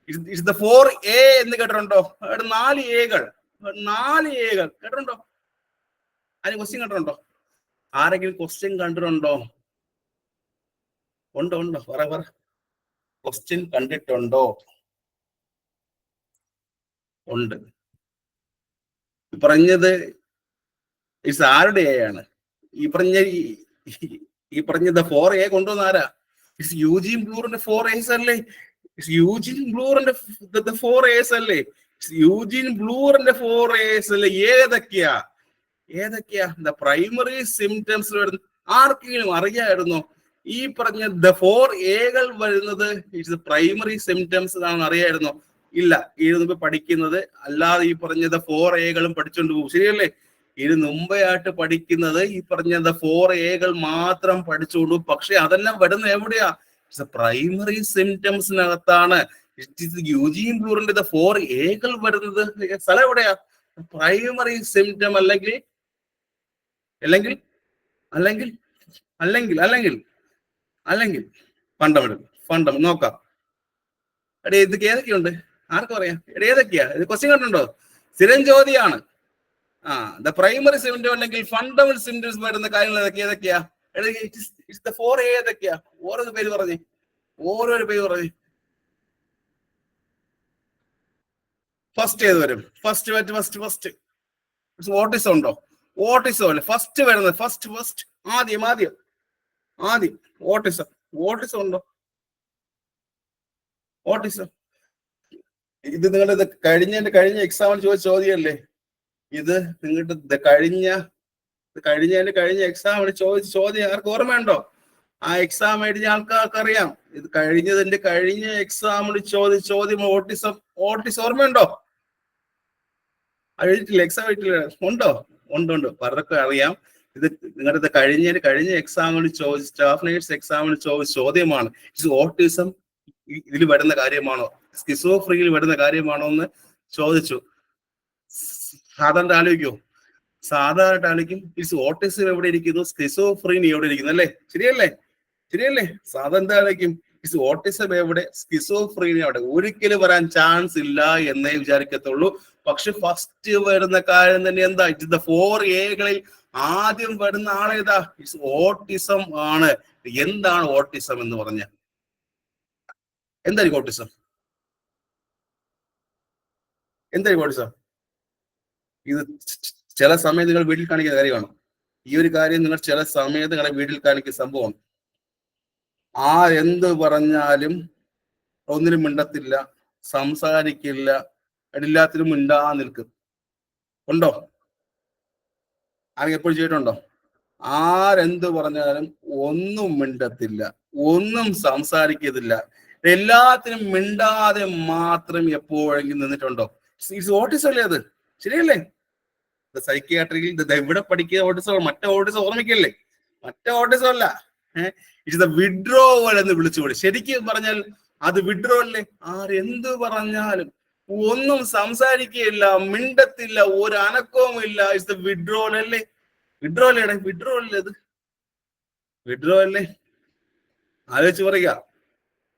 ഇറ്റ്സ് ദ 4A എന്ന് കേട്ടിട്ടുണ്ടോ? 4 Aകൾ കേട്ടിട്ടുണ്ടോ? അതിന് ക്വസ്റ്റ്യൻ കണ്ടിട്ടുണ്ടോ? ആരെങ്കിലും ക്വസ്റ്റ്യൻ കണ്ടിട്ടുണ്ടോ? ഉണ്ടോ? പറ ക്വസ്റ്റ്യൻ കണ്ടിട്ടുണ്ടോ? ഉണ്ട്. പറഞ്ഞത് ഇറ്റ്സ് ആരുടെ A ആണ്? ഈ പറഞ്ഞ 4A കൊണ്ടുവന്ന ആരാ? ഇറ്റ്സ് യൂജീൻ ബ്ലൂറിന്റെ 4A's അല്ലേ? യൂജീൻ ബ്ലൂറിന്റെ 4A's അല്ലേ? യൂജീൻ ബ്ലൂറിന്റെ 4A's അല്ലേ? ഏതൊക്കെയാ? ദ പ്രൈമറി സിംറ്റംസ് വരുന്ന ആർക്കെങ്കിലും അറിയായിരുന്നോ? ഈ പറഞ്ഞ ദ 4Aകൾ വരുന്നത് ഇറ്റ്സ് പ്രൈമറി സിംറ്റംസ് ആണെന്ന് അറിയായിരുന്നോ? ഇല്ല. ഇതിനു മുമ്പ് പഠിക്കുന്നത് അല്ലാതെ ഈ പറഞ്ഞത് 4A പഠിച്ചുകൊണ്ട് പോകും. ശരിയല്ലേ? ഇത് മുമ്പേ ആയിട്ട് പഠിക്കുന്നത് ഈ പറഞ്ഞത് 4A മാത്രം പഠിച്ചുകൊണ്ടു. പക്ഷെ അതെല്ലാം വരുന്ന എവിടെയാ? പ്രൈമറി സിംറ്റംസിനകത്താണ്. യൂജിൻ ബ്ലൂറിന്റെ 4A വരുന്നത് സ്ഥലം എവിടെയാ? പ്രൈമറി സിംറ്റം അല്ലെങ്കിൽ അല്ലെങ്കിൽ അല്ലെങ്കിൽ അല്ലെങ്കിൽ അല്ലെങ്കിൽ അല്ലെങ്കിൽ ഫണ്ടമെന്റൽ നോക്കാം. എടേ ഇതൊക്കെ ഏതൊക്കെയുണ്ട്? ആർക്കും അറിയാം? എടേ ഏതൊക്കെയാ? ഇത് ക്വസ്റ്റ്യൻ കണ്ടുണ്ടോ? സ്ഥിരം ചോദ്യമാണ്. ദ പ്രൈമറി സിംറ്റം അല്ലെങ്കിൽ ഫണ്ടമെന്റൽ സിംറ്റംസ് വരുന്ന കാര്യങ്ങൾ ഏതൊക്കെയാ? എടാ 4A ഏതൊക്കെയാ? ഓരോ പേര് പറഞ്ഞേ. ഓരോരോ പേര് പറഞ്ഞേ. ഫസ്റ്റ് ഏത് വരും? ഫസ്റ്റ് ഓട്ടിസം ഉണ്ടോ? ഓട്ടിസം അല്ലേ ഫസ്റ്റ് വരുന്നത്. ഫസ്റ്റ് ആദ്യം ഓട്ടിസം ഉണ്ടോ? ഓട്ടിസം ഇത് നിങ്ങളുടെ കഴിഞ്ഞ എക്സാമിന് ചോദിച്ച ചോദ്യമല്ലേ? ഇത് നിങ്ങളുടെ കഴിഞ്ഞ എക്സാമിന് ചോദിച്ച ചോദ്യം ആർക്ക് ഓർമ്മയുണ്ടോ? ആ എക്സാം എഴുതിയ ആൾക്കാർക്ക് അറിയാം. ഇത് കഴിഞ്ഞ എക്സാമിന് ചോദിച്ച ചോദ്യം ഓട്ടിസം ഓർമ്മയുണ്ടോ? എഴുതിട്ടില്ല, എക്സാം എഴുതിട്ടില്ല. ഉണ്ടോ? ഉണ്ട് പലർക്കും അറിയാം. ഇത് നിങ്ങളുടെ കഴിഞ്ഞ എക്സാമിന് ചോദിച്ച സ്റ്റാഫ് നേഴ്സ് എക്സാമിന് ചോദിച്ച ചോദ്യമാണ്. ഓട്ടിസം ഇതിൽ വരുന്ന കാര്യമാണോ, സ്കിസോഫ്രീനിൽ വരുന്ന കാര്യമാണോ എന്ന് ചോദിച്ചു. സാധാരണ ആലോചിക്കും ഓട്ടിസം എവിടെ ഇരിക്കുന്നു, സ്കിസോഫ്രീനി എവിടെ ഇരിക്കുന്നു, അല്ലേ? ശരിയല്ലേ? സാധാരണ ആലോചിക്കും ഓട്ടിസം എവിടെ, സ്കിസോഫ്രീനി എവിടെ? ഒരിക്കലും വരാൻ ചാൻസ് ഇല്ല എന്നേ വിചാരിക്കത്തുള്ളൂ. പക്ഷെ ഫസ്റ്റ് വരുന്ന കാര്യം തന്നെ എന്താ? 4A ആദ്യം വരുന്ന ആളേതാ? ഓട്ടിസം ആണ്. എന്താണ് ഓട്ടിസം എന്ന് പറഞ്ഞ? എന്തായിരിക്കും ഓട്ടിസം? ഇത് ചില സമയത്ത് നിങ്ങൾ വീട്ടിൽ കാണിക്കുന്ന കാര്യമാണ്. ഈ ഒരു കാര്യം നിങ്ങൾ ചില സമയത്ത് നിങ്ങളുടെ വീട്ടിൽ കാണിക്കുന്ന സംഭവം. എന്ത് പറഞ്ഞാലും ഒന്നിനും മിണ്ടത്തില്ല, സംസാരിക്കില്ല, എല്ലാത്തിനും മിണ്ടാ നിൽക്കും. ഉണ്ടോ? അങ്ങനെ എപ്പോഴും ചെയ്തിട്ടുണ്ടോ? ആരെന്ത് പറഞ്ഞാലും ഒന്നും മിണ്ടത്തില്ല, ഒന്നും സംസാരിക്കത്തില്ല, എല്ലാത്തിനും മിണ്ടാതെ മാത്രം എപ്പോഴെങ്കിലും നിന്നിട്ടുണ്ടോ? ഓട്ടിസം അല്ലേ അത്? ശരിയല്ലേ? സൈക്യാട്രിയിൽ ഇവിടെ പഠിക്കുക ഓട്ടിസം, മറ്റേ ഓട്ടിസം ഓർമ്മിക്കല്ലേ? മറ്റേ ഓട്ടിസം അല്ല. ഇറ്റ്സ് വിഡ്രോവൽ എന്ന് വിളിച്ചുകൂടി. ശരിക്കും പറഞ്ഞാൽ അത് വിഡ്രോവല്ലേ. ആരെന്ത് പറഞ്ഞാലും ഒന്നും സംസാരിക്കുകയില്ല, മിണ്ടത്തില്ല, ഒരു അനക്കവും ഇല്ല. ഇറ്റ്സ് വിഡ്രോവൽ അല്ലേ? വിഡ്രോവല്ലേ? ആലോചിച്ച് പറയുക.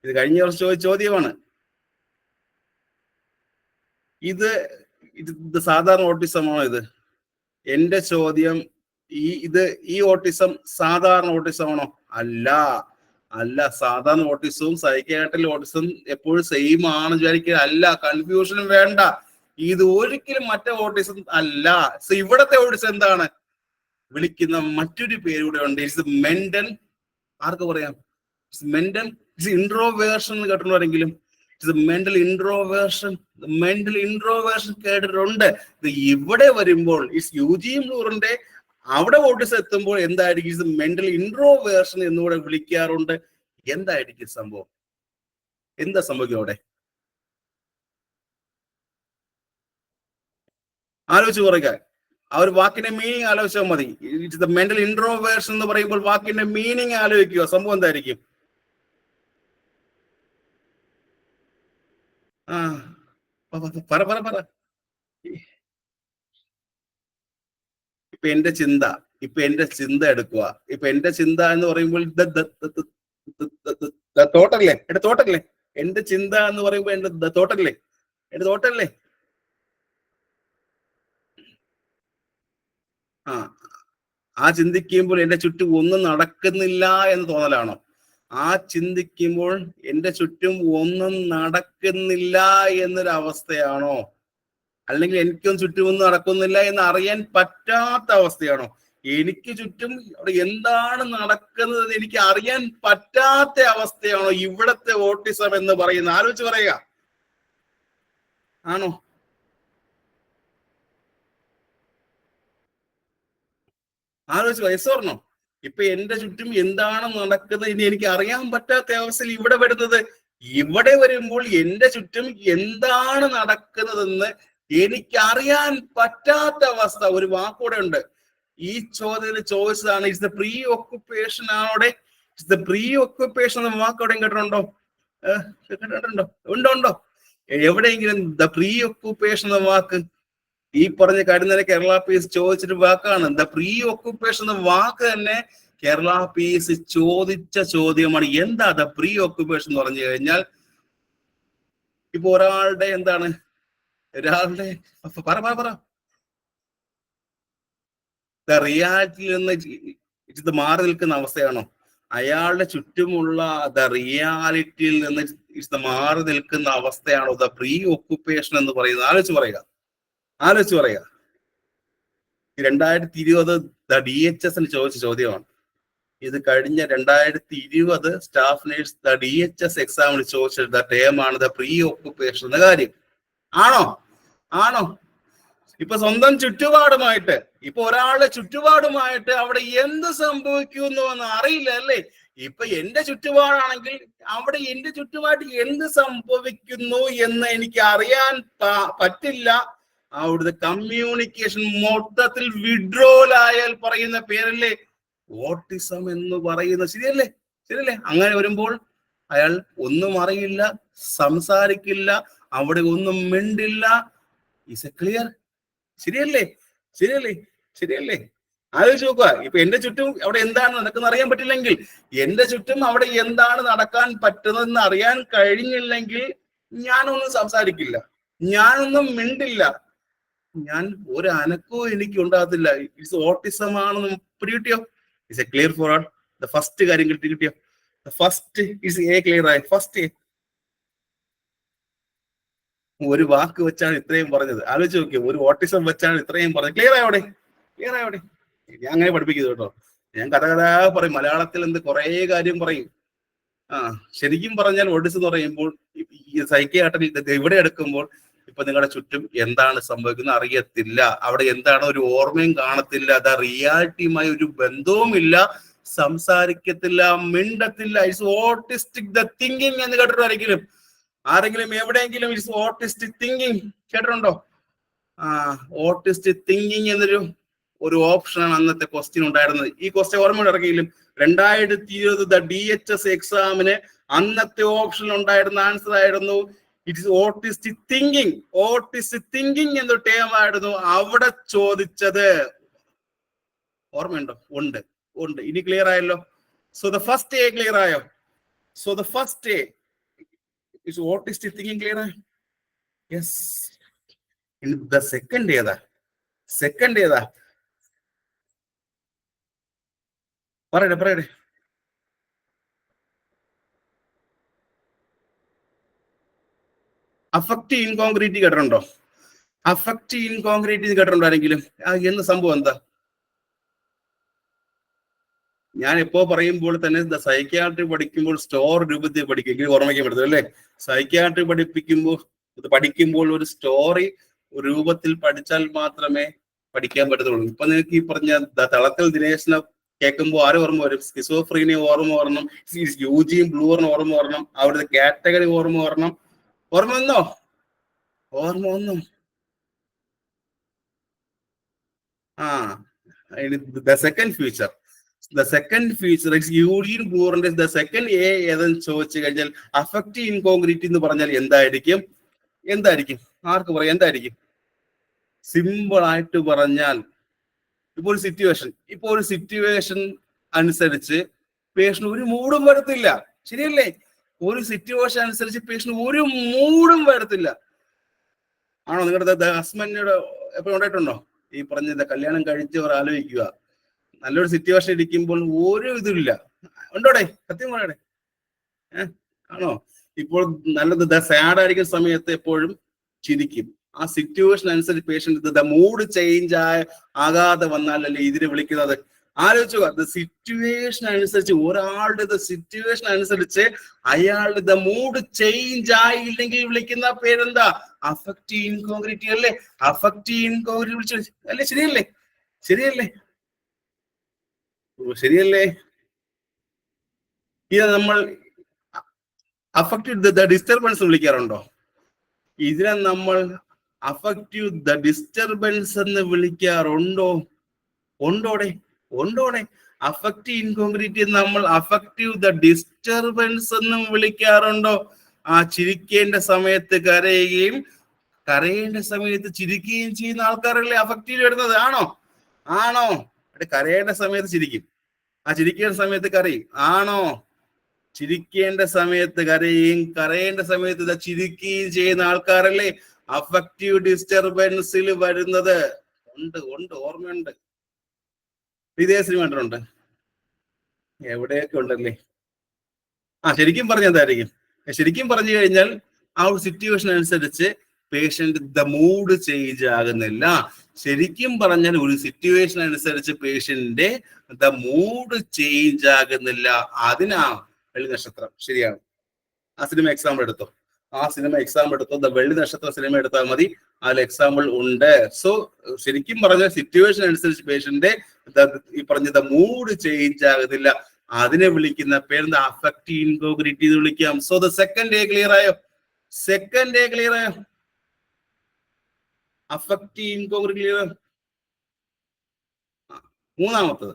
ഇത് കഴിഞ്ഞ വർഷം ചോദിച്ച ചോദ്യമാണ്. ഇത് സാധാരണ ഓട്ടിസമാണോ ഇത്? എന്റെ ചോദ്യം, ഈ ഓട്ടിസം സാധാരണ ഓട്ടിസമാണോ? അല്ല. സാധാരണ ഓട്ടിസവും സൈക്യാട്രിക് ഓട്ടിസം എപ്പോഴും സെയിം ആണ് വിചാരിക്കുക. അല്ല, കൺഫ്യൂഷനും വേണ്ട. ഇത് ഒരിക്കലും മറ്റേ ഓട്ടിസം അല്ല. ഇവിടത്തെ ഓട്ടിസം എന്താണ്? വിളിക്കുന്ന മറ്റൊരു പേരൂടെ ഉണ്ട്. It's mental. ആർക്ക് പറയാം? മെന്റൽ ഇൻട്രോവേർഷൻ എന്ന് കേട്ടിട്ടുണ്ടെങ്കിലും മെന്റൽ ഇൻട്രോവേർഷൻ കേട്ടിട്ടുണ്ട്. ഇവിടെ വരുമ്പോൾ യൂജിൻ ബ്ലൂറിന്റെ അവിടെ ഓട്ടിസം എത്തുമ്പോൾ എന്തായിരിക്കും? മെന്റൽ ഇൻട്രോവേർഷൻ എന്നുകൂടെ വിളിക്കാറുണ്ട്. എന്തായിരിക്കും സംഭവം? എന്താ സംഭവിക്കും അവിടെ? ആലോചിച്ച് പറയുക. ആ ഒരു വാക്കിന്റെ മീനിങ് ആലോചിച്ചാൽ മതി. ഇറ്റ്സ് മെന്റൽ ഇൻട്രോവേർഷൻ എന്ന് പറയുമ്പോൾ വാക്കിന്റെ മീനിങ് ആലോചിക്കുക. സംഭവം എന്തായിരിക്കും? പറ. ഇപ്പൊ എന്റെ ചിന്ത എടുക്കുക. ഇപ്പൊ എന്റെ ചിന്ത എന്ന് പറയുമ്പോൾ തോട്ടല്ലേ? എന്റെ ചിന്ത എന്ന് പറയുമ്പോൾ എന്റെ തോട്ടല്ലേ? ആ ചിന്തിക്കുമ്പോൾ എന്റെ ചുറ്റും ഒന്നും നടക്കുന്നില്ല എന്ന് തോന്നലാണോ? ആ ചിന്തിക്കുമ്പോൾ എന്റെ ചുറ്റും ഒന്നും നടക്കുന്നില്ല എന്നൊരു അവസ്ഥയാണോ? അല്ലെങ്കിൽ എനിക്കൊന്നും ചുറ്റുമൊന്നും നടക്കുന്നില്ല എന്ന് അറിയാൻ പറ്റാത്ത അവസ്ഥയാണോ? എനിക്ക് ചുറ്റും അവിടെ എന്താണ് നടക്കുന്നത് എനിക്ക് അറിയാൻ പറ്റാത്ത അവസ്ഥയാണോ ഇവിടത്തെ ഓട്ടിസം എന്ന് പറയുന്നത്? ആലോചിച്ച് പറയുക. ആണോ? ആലോചിച്ച് യെസ് ഓർ നോ? ഇപ്പൊ എന്റെ ചുറ്റും എന്താണ് നടക്കുന്നത് ഇനി എനിക്ക് അറിയാൻ പറ്റാത്ത അവസ്ഥയിൽ ഇവിടെ വരുന്നത് ഇവിടെ വരുമ്പോൾ എന്റെ ചുറ്റും എന്താണ് നടക്കുന്നതെന്ന് എനിക്കറിയാൻ പറ്റാത്ത അവസ്ഥ. ഒരു വാക്കൂടെ ഉണ്ട്. ഈ ചോദ്യത്തിൽ ചോദിച്ചതാണ് ഇറ്റ്സ് ദ പ്രീ ഓക്കുപ്പേഷൻ ആണോടെ. ഇറ്റ്സ് ദ പ്രീ ഓക്കുപ്പേഷൻ എന്ന വാക്കോടെ കേട്ടിട്ടുണ്ടോ? കേട്ടിട്ടുണ്ടോ? ഉണ്ടോ? എവിടെയെങ്കിലും ദ പ്രീ ഓക്കുപ്പേഷൻ എന്ന വാക്ക് ഈ പറഞ്ഞ കരുന്നര കേരള പീസ് ചോദിച്ചിട്ട് വാക്കാണ്. ദ പ്രീ ഓക്കുപ്പേഷൻ എന്ന വാക്ക് തന്നെ കേരള പീസ് ചോദിച്ച ചോദ്യമാണ്. എന്താ ദ പ്രീ ഓക്കുപ്പേഷൻ എന്ന് പറഞ്ഞു കഴിഞ്ഞാൽ, ഇപ്പൊ ഒരാളുടെ എന്താണ്, ഒരാളുടെ പറ റിയാലിറ്റിയിൽ നിന്ന് മാറി നിൽക്കുന്ന അവസ്ഥയാണോ? അയാളുടെ ചുറ്റുമുള്ള റിയാലിറ്റിയിൽ നിന്ന് മാറി നിൽക്കുന്ന അവസ്ഥയാണോ ദ പ്രീ ഓക്കുപ്പേഷൻ എന്ന് പറയുന്നത്? ആലോചിച്ച് പറയുക. 2020 DHS ചോദിച്ച ചോദ്യമാണ് ഇത്. കഴിഞ്ഞ 2020 സ്റ്റാഫ് നേഴ്സ് DHS എക്സാമിന് ചോദിച്ച ടേമാണ് ദ പ്രീ ഓക്കുപ്പേഷൻ എന്ന കാര്യം. ആണോ? ഇപ്പൊ സ്വന്തം ചുറ്റുപാടുമായിട്ട്, ഇപ്പൊ ഒരാളുടെ ചുറ്റുപാടുമായിട്ട് അവിടെ എന്ത് സംഭവിക്കുന്നു എന്ന് അറിയില്ല അല്ലേ? ഇപ്പൊ എന്റെ ചുറ്റുപാടാണെങ്കിൽ അവിടെ എന്റെ ചുറ്റുപാട് എന്ത് സംഭവിക്കുന്നു എന്ന് എനിക്ക് അറിയാൻ പറ്റില്ല. അവിടുത്തെ കമ്മ്യൂണിക്കേഷൻ മൊത്തത്തിൽ വിഡ്രോലായാൽ പറയുന്ന പേരല്ലേ ഓട്ടിസം എന്ന് പറയുന്നത്. ശരിയല്ലേ? അങ്ങനെ വരുമ്പോൾ അയാൾ ഒന്നും അറിയില്ല, സംസാരിക്കില്ല, അവിടെ ഒന്നും മിണ്ടില്ല. Is a clear? ശരിയല്ലേ? ആലോചിച്ച് നോക്കുക. ഇപ്പൊ എന്റെ ചുറ്റും അവിടെ എന്താണ് നടക്കുന്നത് അറിയാൻ പറ്റില്ലെങ്കിൽ, എന്റെ ചുറ്റും അവിടെ എന്താണ് നടക്കാൻ പറ്റുന്നതെന്ന് അറിയാൻ കഴിഞ്ഞില്ലെങ്കിൽ ഞാനൊന്നും സംസാരിക്കില്ല, ഞാനൊന്നും മിണ്ടില്ല, ഞാൻ ഒരു അനക്കവും എനിക്ക് ഉണ്ടാകത്തില്ല. ഇറ്റ്സ് ഓട്ടിസം ആണെന്ന് പിടികിട്ടിയോ? It's a clear for all. The first കാര്യം കിട്ടിയോ? ഫസ്റ്റ് ഇറ്റ്സ് എ ക്ലിയർ ആയി. ഫസ്റ്റ് ഒരു വാക്ക് വെച്ചാണ് ഇത്രയും പറഞ്ഞത്. ആലോചിച്ച് നോക്കിയോ, ഒരു ഓട്ടിസം വെച്ചാണ് ഇത്രയും പറഞ്ഞത്. ക്ലിയർ ആയോടെ? ഞാൻ അങ്ങനെ പഠിപ്പിക്കുന്നത് കേട്ടോ. ഞാൻ കഥ പറയും. മലയാളത്തിൽ കുറെ കാര്യം പറയും. ശരിക്കും പറഞ്ഞാൽ ഓട്ടിസം എന്ന് പറയുമ്പോൾ ഈ സൈക്കിയാട്രി ഇവിടെ എടുക്കുമ്പോൾ ഇപ്പൊ നിങ്ങളുടെ ചുറ്റും എന്താണ് സംഭവിക്കുന്നത് അറിയത്തില്ല, അവിടെ എന്താണ് ഒരു ഓർമ്മയും കാണത്തില്ല, അത് റിയാലിറ്റിയുമായി ഒരു ബന്ധവുമില്ല, സംസാരിക്കത്തില്ല, മിണ്ടത്തില്ല. ഇറ്റ്സ് ഓട്ടിസ്റ്റിക് ദ തിങ്കിങ് എന്ന് കേട്ടിട്ടോ? ആരെങ്കിലും എവിടെയെങ്കിലും ഇറ്റ്സ് ഓട്ടിസ്റ്റിക് തിങ്കിങ് കേട്ടിട്ടുണ്ടോ? ഓട്ടിസ്റ്റിക് തിങ്കിങ് എന്നൊരു ഓപ്ഷനാണ് അന്നത്തെ ക്വസ്റ്റ്യൻ ഉണ്ടായിരുന്നത്. ഈ ക്വസ്റ്റ്യൻ ഓർമ്മ ഇറങ്ങിയിലും 2020 DHS എക്സാമിന് അന്നത്തെ ഓപ്ഷൻ ഉണ്ടായിരുന്ന ആൻസർ ആയിരുന്നു it's autistic thinking. Autistic thinking എന്ന ടേം ആയിരുന്നു അവിടെ ചോദിച്ചത്. ഓർമ്മയുണ്ടോ? ഉണ്ട്. ഇനി ക്ലിയർ ആയല്ലോ. So the first a clear ആയോ? So the first a it's autistic thinking clear ആയോ? യെസ്. ദ സെക്കൻഡ് ഏതാ? പറയട്ടെ. അഫക്റ്റ് ഇൻകോൺഗ്രീറ്റി കേട്ടിട്ടുണ്ടോ? ആരെങ്കിലും? എന്ന് സംഭവം എന്താ? ഞാൻ എപ്പോ പറയുമ്പോൾ തന്നെ സൈക്യാട്രി പഠിക്കുമ്പോൾ സ്റ്റോർ രൂപത്തിൽ പഠിക്കും. എനിക്ക് ഓർമ്മിക്കാൻ പറ്റുന്നത് അല്ലേ? സൈക്യാട്രി പഠിക്കുമ്പോൾ ഒരു സ്റ്റോറി രൂപത്തിൽ പഠിച്ചാൽ മാത്രമേ പഠിക്കാൻ പറ്റത്തുള്ളൂ. ഇപ്പൊ നിങ്ങൾക്ക് ഈ പറഞ്ഞ തളക്കൽ ദിനേശിനെ കേൾക്കുമ്പോൾ ആരും ഓർമ്മ വരും? സ്കിസോഫ്രീനിയ ഓർമ്മ വരണം, യൂജിയും ബ്ലൂറിന് ഓർമ്മ വരണം, അവിടുത്തെ കാറ്റഗറി ഓർമ്മ വരണം. ഓർമ്മ വന്നോ? The second feature is Eugen ബ്ലൂറിന്റെ ദ സെക്കൻഡ് എ ഏതെന്ന് ചോദിച്ചു കഴിഞ്ഞാൽ അഫക്റ്റീവ് ഇൻകോൺഗ്രീറ്റി എന്ന് പറഞ്ഞാൽ എന്തായിരിക്കും? ആർക്ക് പറയാം? എന്തായിരിക്കും? സിമ്പിൾ ആയിട്ട് പറഞ്ഞാൽ, ഇപ്പൊ ഒരു സിറ്റുവേഷൻ അനുസരിച്ച് പേഷ്യന്റ് ഒരു മൂടും വരത്തില്ല. ശരിയല്ലേ? ഒരു സിറ്റുവേഷൻ അനുസരിച്ച് പേഷ്യന്റ് ഒരു മൂടും വരത്തില്ല. ആണോ? നിങ്ങളുടെ ഹസ്ബൻഡിനോട് എപ്പോഴും ഉണ്ടായിട്ടുണ്ടോ? ഈ പറഞ്ഞ കല്യാണം കഴിച്ചവർ ആലോചിക്കുക, നല്ലൊരു സിറ്റുവേഷൻ ഇരിക്കുമ്പോൾ ഒരു ഇതില്ല. ഉണ്ടോടെ? സത്യം പറയണേ. ആണോ? ഇപ്പോൾ നല്ലത് സാഡ് ആയിരിക്കുന്ന സമയത്ത് എപ്പോഴും ചിരിക്കും. ആ സിറ്റുവേഷൻ അനുസരിച്ച് പേഷ്യന്റ് മൂഡ് ചേഞ്ച് ആകാതെ വന്നാലല്ലേ ഇതിനെ വിളിക്കുന്നത്. ആലോചിക്കുക, സിറ്റുവേഷൻ അനുസരിച്ച് ഒരാളുടെ സിറ്റുവേഷൻ അനുസരിച്ച് അയാളുടെ മൂഡ് ചേഞ്ച് ആയില്ലെങ്കിൽ വിളിക്കുന്ന പേരെന്താ? അഫക്റ്റീവ് ഇൻകോൺഗ്രീറ്റി അല്ലേ? അഫക്റ്റീവ് ഇൻകോൺഗ്രീറ്റി വിളിച്ചു അല്ലേ? ശരിയല്ലേ? ഇത് നമ്മൾ അഫക്റ്റീവ് ദ ഡിസ്റ്റർബൻസ് വിളിക്കാറുണ്ടോ? ഇതിനെ നമ്മൾ അഫക്റ്റീവ് ദ ഡിസ്റ്റർബൻസ് എന്ന് വിളിക്കാറുണ്ടോ? ഉണ്ടോടെ. അഫക്റ്റീവ് ഇൻകോൺഗ്രിറ്റി നമ്മൾ അഫക്റ്റീവ് ദ ഡിസ്റ്റർബൻസ് എന്നും വിളിക്കാറുണ്ടോ? ആ ചിരിക്കേണ്ട സമയത്ത് കരയുകയും കരയേണ്ട സമയത്ത് ചിരിക്കുകയും ചെയ്യുന്ന ആൾക്കാരല്ലേ അഫക്റ്റീവ് വരുന്നത്? ആണോ? കരയേണ്ട സമയത്ത് ചിരിക്കും, ആ ചിരിക്കേണ്ട സമയത്ത് കരയും. ആണോ? ചിരിക്കേണ്ട സമയത്ത് കരയുകയും കരയേണ്ട സമയത്ത് ചിരിക്കുകയും ചെയ്യുന്ന ആൾക്കാരല്ലേ അഫക്റ്റീവ് ഡിസ്റ്റർബൻസിൽ വരുന്നത്? ഉണ്ട്, ഓർമ്മയുണ്ട്. ഇതേ സിനിമ കണ്ടിട്ടുണ്ട്, എവിടെയൊക്കെ ഉണ്ടല്ലേ. ശരിക്കും പറഞ്ഞതായിരിക്കും. ശരിക്കും പറഞ്ഞു കഴിഞ്ഞാൽ ആ ഒരു സിറ്റുവേഷൻ അനുസരിച്ച് പേഷ്യന്റ് ദ മൂഡ് ചേഞ്ച് ആകുന്നില്ല. ശരിക്കും പറഞ്ഞാൽ ഒരു സിറ്റുവേഷൻ അനുസരിച്ച് പേഷ്യന്റിന്റെ ദ മൂഡ് ചേഞ്ച് ആകുന്നില്ല. അതിനാ വെള്ളി നക്ഷത്രം. ശരിയാണ്. ആ സിനിമ എക്സാമ്പിൾ എടുത്തോ, ദ വെള്ളി നക്ഷത്ര സിനിമ എടുത്താൽ മതി, അതിൽ എക്സാമ്പിൾ ഉണ്ട്. സോ ശരിക്കും പറഞ്ഞാൽ സിറ്റുവേഷൻ അനുസരിച്ച് പേഷ്യന്റെ ഈ പറഞ്ഞ മൂഡ് ചേഞ്ച് ആകുന്നില്ല. അതിനെ വിളിക്കുന്ന പേരെന്താ? അഫക്റ്റീവ് ഇൻകോൺഗ്രിറ്റി എന്ന് വിളിക്കാം. So the second a clear ആയോ? Affective incongruity clear. മൂന്നാമത്തത്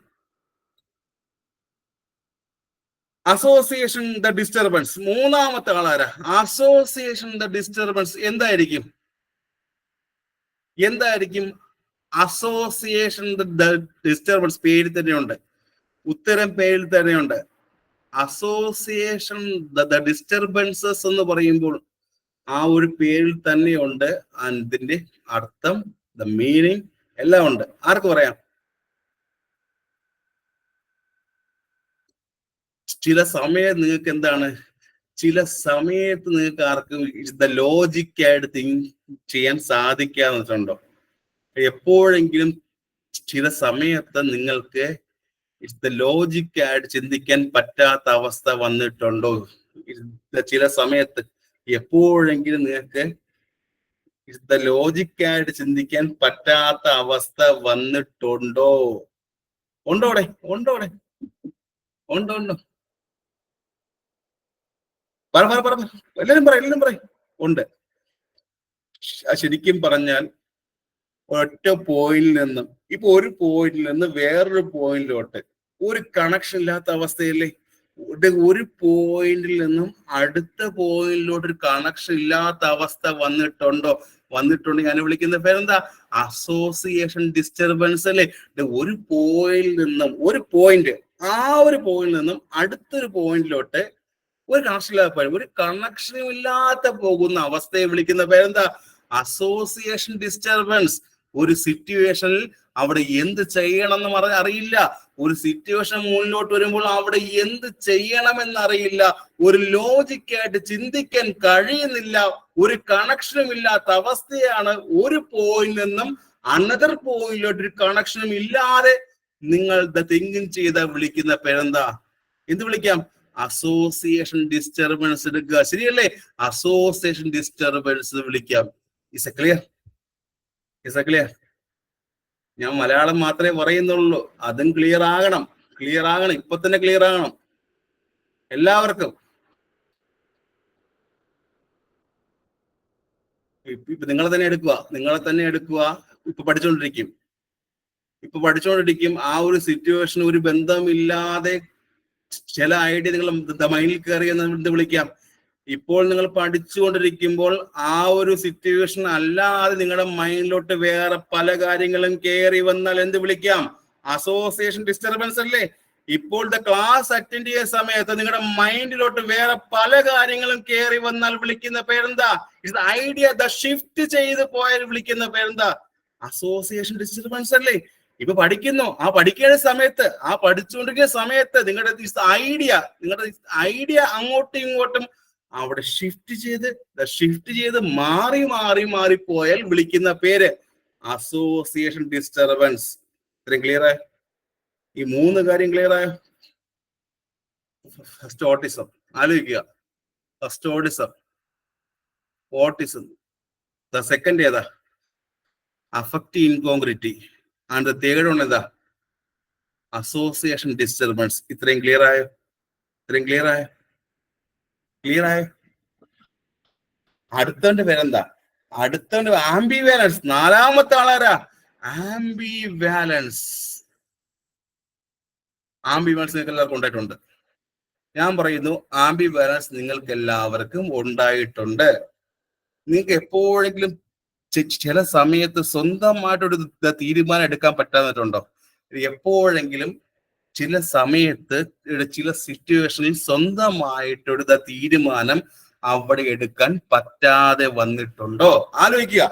അസോസിയേഷൻ ദ ഡിസ്റ്റർബൻസ്. മൂന്നാമത്തെ ആളാരാ? Association the disturbance. എന്തായിരിക്കും അസോസിയേഷൻ ദ ഡിസ്റ്റർബൻസ്? പേരിൽ തന്നെയുണ്ട്, ഉത്തരം പേരിൽ തന്നെയുണ്ട്. അസോസിയേഷൻ ദ ഡിസ്റ്റർബൻസസ് എന്ന് പറയുമ്പോൾ ആ ഒരു പേരിൽ തന്നെയുണ്ട്. അതിന്റെ അർത്ഥം, ദ മീനിങ് എല്ലാം ഉണ്ട്. ആർക്ക് പറയാം? ചില സമയത്ത് നിങ്ങൾക്ക് എന്താണ്, ചില സമയത്ത് നിങ്ങൾക്ക് ആർക്കും ദ ലോജിക്കായിട്ട് തിങ്ക് ചെയ്യാൻ സാധിക്കാന്ന് വെച്ചിട്ടുണ്ടോ? എപ്പോഴെങ്കിലും ചില സമയത്ത് നിങ്ങൾക്ക് ലോജിക്കായിട്ട് ചിന്തിക്കാൻ പറ്റാത്ത അവസ്ഥ വന്നിട്ടുണ്ടോ? ചില സമയത്ത് എപ്പോഴെങ്കിലും നിങ്ങൾക്ക് ലോജിക്കായിട്ട് ചിന്തിക്കാൻ പറ്റാത്ത അവസ്ഥ വന്നിട്ടുണ്ടോ? ഉണ്ടോടെ? ഉണ്ടോ? എല്ലാരും പറയും. ഉണ്ട്. ശരിക്കും പറഞ്ഞാൽ ഒറ്റ പോയിന്റിൽ നിന്നും ഒരു പോയിന്റിൽ നിന്ന് വേറൊരു പോയിന്റിലോട്ട് ഒരു കണക്ഷൻ ഇല്ലാത്ത അവസ്ഥയല്ലേ? ഒരു പോയിന്റിൽ നിന്നും അടുത്ത പോയിന്റിലോട്ട് ഒരു കണക്ഷൻ ഇല്ലാത്ത അവസ്ഥ വന്നിട്ടുണ്ടെങ്കിൽ അതിനെ വിളിക്കുന്ന പേരെന്താ? അസോസിയേഷൻ ഡിസ്റ്റർബൻസ് അല്ലേ? ഒരു പോയിന്റിൽ നിന്നും ഒരു പോയിന്റിൽ നിന്നും അടുത്തൊരു പോയിന്റിലോട്ട് ഒരു കണക്ഷനും ഇല്ലാത്ത പോകുന്ന അവസ്ഥയെ വിളിക്കുന്ന പേരെന്താ? Association disturbance. ഒരു സിറ്റുവേഷനിൽ അവിടെ എന്ത് ചെയ്യണമെന്ന് അറിയില്ല. ഒരു സിറ്റുവേഷൻ മുന്നിലോട്ട് വരുമ്പോൾ അവിടെ എന്ത് ചെയ്യണമെന്ന് അറിയില്ല. ഒരു ലോജിക്കായിട്ട് ചിന്തിക്കാൻ കഴിയുന്നില്ല. ഒരു കണക്ഷനും ഇല്ലാത്ത അവസ്ഥയാണ്. ഒരു പോയിന്റിൽ നിന്നും അനദർ പോയിന്റിലോട്ട് ഒരു കണക്ഷനും ഇല്ലാതെ നിങ്ങൾ തിങ്കിങ് ചെയ്ത വിളിക്കുന്ന പേരെന്താ? എന്ത് വിളിക്കാം? അസോസിയേഷൻ ഡിസ്റ്റർബൻസ് എടുക്കുക. ശരിയല്ലേ? അസോസിയേഷൻ ഡിസ്റ്റർബൻസ് വിളിക്കാം. Is A clear? ഞാൻ മലയാളം മാത്രമേ പറയുന്നുള്ളൂ, അതും ക്ലിയർ ആകണം. ഇപ്പൊ തന്നെ ക്ലിയർ ആകണം എല്ലാവർക്കും. നിങ്ങളെ തന്നെ എടുക്കുക. ഇപ്പൊ പഠിച്ചുകൊണ്ടിരിക്കും. ആ ഒരു സിറ്റുവേഷൻ ഒരു ബന്ധമില്ലാതെ ചില ഐഡിയ നിങ്ങൾ മൈൻഡിൽ കയറി എന്ന് വിളിക്കാം. ഇപ്പോൾ നിങ്ങൾ പഠിച്ചുകൊണ്ടിരിക്കുമ്പോൾ ആ ഒരു സിറ്റുവേഷൻ അല്ലാതെ നിങ്ങളുടെ മൈൻഡിലോട്ട് വേറെ പല കാര്യങ്ങളും കയറി വന്നാൽ എന്ത് വിളിക്കാം? അസോസിയേഷൻ ഡിസ്റ്റർബൻസ് അല്ലേ? ഇപ്പോൾ ക്ലാസ് അറ്റൻഡ് ചെയ്യുന്ന സമയത്ത് നിങ്ങളുടെ മൈൻഡിലോട്ട് വേറെ പല കാര്യങ്ങളും കയറി വന്നാൽ വിളിക്കുന്ന പേരെന്താ? ഐഡിയ ഷിഫ്റ്റ് ചെയ്ത് പോയാൽ വിളിക്കുന്ന പേരെന്താ? അസോസിയേഷൻ ഡിസ്റ്റർബൻസ് അല്ലേ? ഇപ്പൊ പഠിക്കുന്നു, പഠിച്ചുകൊണ്ടിരിക്കുന്ന സമയത്ത് നിങ്ങളുടെ ഐഡിയ അങ്ങോട്ടും ഇങ്ങോട്ടും അവിടെ ഷിഫ്റ്റ് ചെയ്ത് മാറി പോയാൽ വിളിക്കുന്ന പേര് അസോസിയേഷൻ ഡിസ്റ്റർബൻസ്. ഇത്രയും ക്ലിയർ ആയോ? ഈ മൂന്ന് കാര്യം ക്ലിയർ ആയോ? ഫസ്റ്റ് ഓട്ടിസം ആലോചിക്കുക. ഓട്ടിസം. സെക്കൻഡ് ഏതാ? അഫക്റ്റീവ് ഇൻകോൺഗ്രിറ്റി. ആൻഡ് തേർഡ് വൺ ഏതാ? Association disturbance. ഇത്രയും ക്ലിയർ ആയോ? ക്ലിയർ ആയോ? അടുത്തവന്റെ പേരെന്താ? അടുത്തവന്റെ ആംബിവാലൻസ്. നാലാമത്തെ ആളാരാ? ആംബിവാലൻസ്. ആംബിവാലൻസ് നിങ്ങൾക്ക് എല്ലാവർക്കും ഉണ്ടായിട്ടുണ്ട്. ഞാൻ പറയുന്നു ആംബിവാലൻസ് നിങ്ങൾക്ക് എല്ലാവർക്കും ഉണ്ടായിട്ടുണ്ട്. നിങ്ങൾക്ക് എപ്പോഴെങ്കിലും ചില സമയത്ത് സ്വന്തമായിട്ടൊരു തീരുമാനം എടുക്കാൻ പറ്റാന്നിട്ടുണ്ടോ? എപ്പോഴെങ്കിലും ചില സമയത്ത് ചില സിറ്റുവേഷനിൽ സ്വന്തമായിട്ടൊരു തീരുമാനം അവിടെ എടുക്കാൻ പറ്റാതെ വന്നിട്ടുണ്ടോ? ആലോചിക്കുക.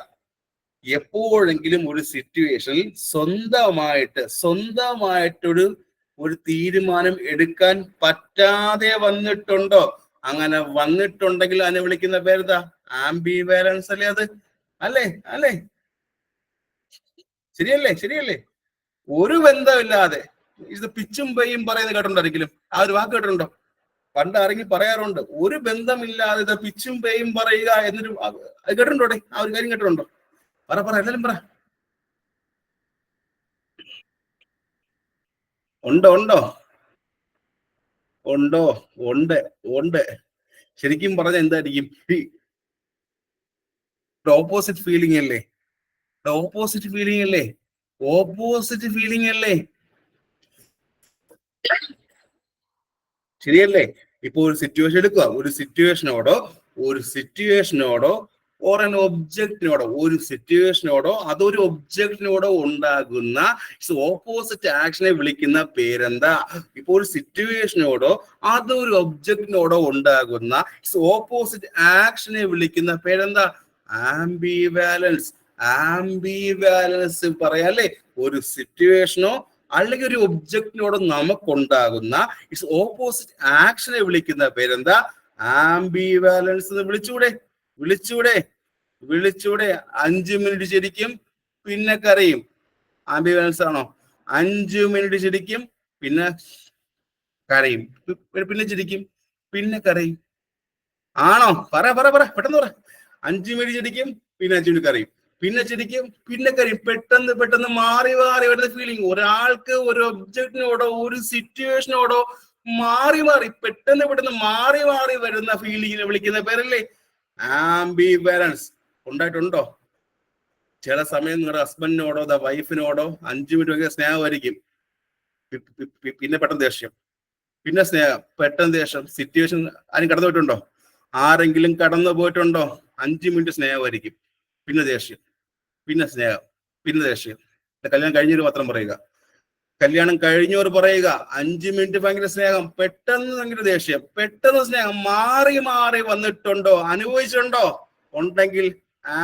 എപ്പോഴെങ്കിലും ഒരു സിറ്റുവേഷനിൽ സ്വന്തമായിട്ടൊരു തീരുമാനം എടുക്കാൻ പറ്റാതെ വന്നിട്ടുണ്ടോ? അങ്ങനെ വന്നിട്ടുണ്ടെങ്കിൽ അതിനെ വിളിക്കുന്ന പേരെന്താ? ആംബിവാലൻസ് അല്ലേ? അത് അല്ലേ? ശരിയല്ലേ? ഒരു ബന്ധമില്ലാതെ ഇത് പിച്ചും പെയ്യും പറയുന്നത് കേട്ടിട്ടുണ്ടോ ആരെങ്കിലും? ആ ഒരു വാക്ക് കേട്ടിട്ടുണ്ടോ? പണ്ട് ആരെങ്കിലും പറയാറുണ്ട്, ഒരു ബന്ധമില്ലാതെ ഇത് പിച്ചും പെയ്യും പറയുക എന്നൊരു കേട്ടിട്ടുണ്ടോ? ആ ഒരു കാര്യം കേട്ടിട്ടുണ്ടോ? പറ എല്ലാരും പറ. ഉണ്ട്. ശരിക്കും പറഞ്ഞ എന്തായിരിക്കും? ഓപ്പോസിറ്റ് ഫീലിംഗ് അല്ലേ? ഓപ്പോസിറ്റ് ഫീലിംഗ് അല്ലേ? ശരിയല്ലേ? ഇപ്പൊ ഒരു സിറ്റുവേഷൻ എടുക്കുക. ഒരു സിറ്റുവേഷനോടോ ഓർ an ഒബ്ജക്റ്റിനോടോ, അതൊരു ഒബ്ജക്റ്റിനോടോ ഉണ്ടാകുന്ന ഓപ്പോസിറ്റ് ആക്ഷനെ വിളിക്കുന്ന പേരെന്താ? ഇപ്പൊ ഒരു സിറ്റുവേഷനോടോ അതൊരു ഒബ്ജക്റ്റിനോടോ ഉണ്ടാകുന്ന ഓപ്പോസിറ്റ് ആക്ഷനെ വിളിക്കുന്ന പേരെന്താ? ആംബിവാലൻസ് പറയാല്ലേ? ഒരു സിറ്റുവേഷനോ അല്ലെങ്കിൽ ഒരു ഒബ്ജക്റ്റിനോട് നമുക്കുണ്ടാകുന്ന ഓപ്പോസിറ്റ് ആക്ഷനെ വിളിക്കുന്ന പേരെന്താ? ആംബിവാലൻസ് എന്ന് വിളിച്ചൂടെ? 5 മിനിറ്റ് ചിരിക്കും പിന്നെ കരയും. ആംബിവാലൻസ് ആണോ? 5 മിനിറ്റ് ചിരിക്കും പിന്നെ കരയും, പിന്നെ ചിരിക്കും പിന്നെ കരയും. ആണോ? പറ പെട്ടെന്ന് പറ. 5 മിനിറ്റ് ചിരിക്കും പിന്നെ 5 മിനിറ്റ് കരയും, പിന്നെ ചിരിക്കും പിന്നെ കരയും. പെട്ടെന്ന് മാറി വരുന്ന ഫീലിംഗ്. ഒരാൾക്ക് ഒരു ഒബ്ജക്റ്റിനോടോ ഒരു സിറ്റുവേഷനോടോ മാറി പെട്ടെന്ന് മാറി വരുന്ന ഫീലിങ്ങിനെ വിളിക്കുന്ന പേരല്ലേ ആംബിവാലൻസ്? ഉണ്ടായിട്ടുണ്ടോ? ചില സമയം നിങ്ങളുടെ ഹസ്ബൻഡിനോടോ വൈഫിനോടോ 5 മിനിറ്റ് ഒക്കെ സ്നേഹമായിരിക്കും, പിന്നെ പെട്ടെന്ന് ദേഷ്യം, പിന്നെ സ്നേഹം, പെട്ടെന്ന് ദേഷ്യം. സിറ്റുവേഷൻ ആരും കടന്നു പോയിട്ടുണ്ടോ? ആരെങ്കിലും കടന്നു പോയിട്ടുണ്ടോ? 5 മിനിറ്റ് സ്നേഹമായിരിക്കും, പിന്നെ ദേഷ്യം, പിന്നെ സ്നേഹം, പിന്നെ ദേഷ്യം. കല്യാണം കഴിഞ്ഞവർ മാത്രം പറയുക. കല്യാണം കഴിഞ്ഞവർ പറയുക 5 മിനിറ്റ് ഭയങ്കര സ്നേഹം, പെട്ടെന്ന് ഭയങ്കര ദേഷ്യം, പെട്ടെന്ന് സ്നേഹം. മാറി വന്നിട്ടുണ്ടോ? അനുഭവിച്ചിട്ടുണ്ടോ? ഉണ്ടെങ്കിൽ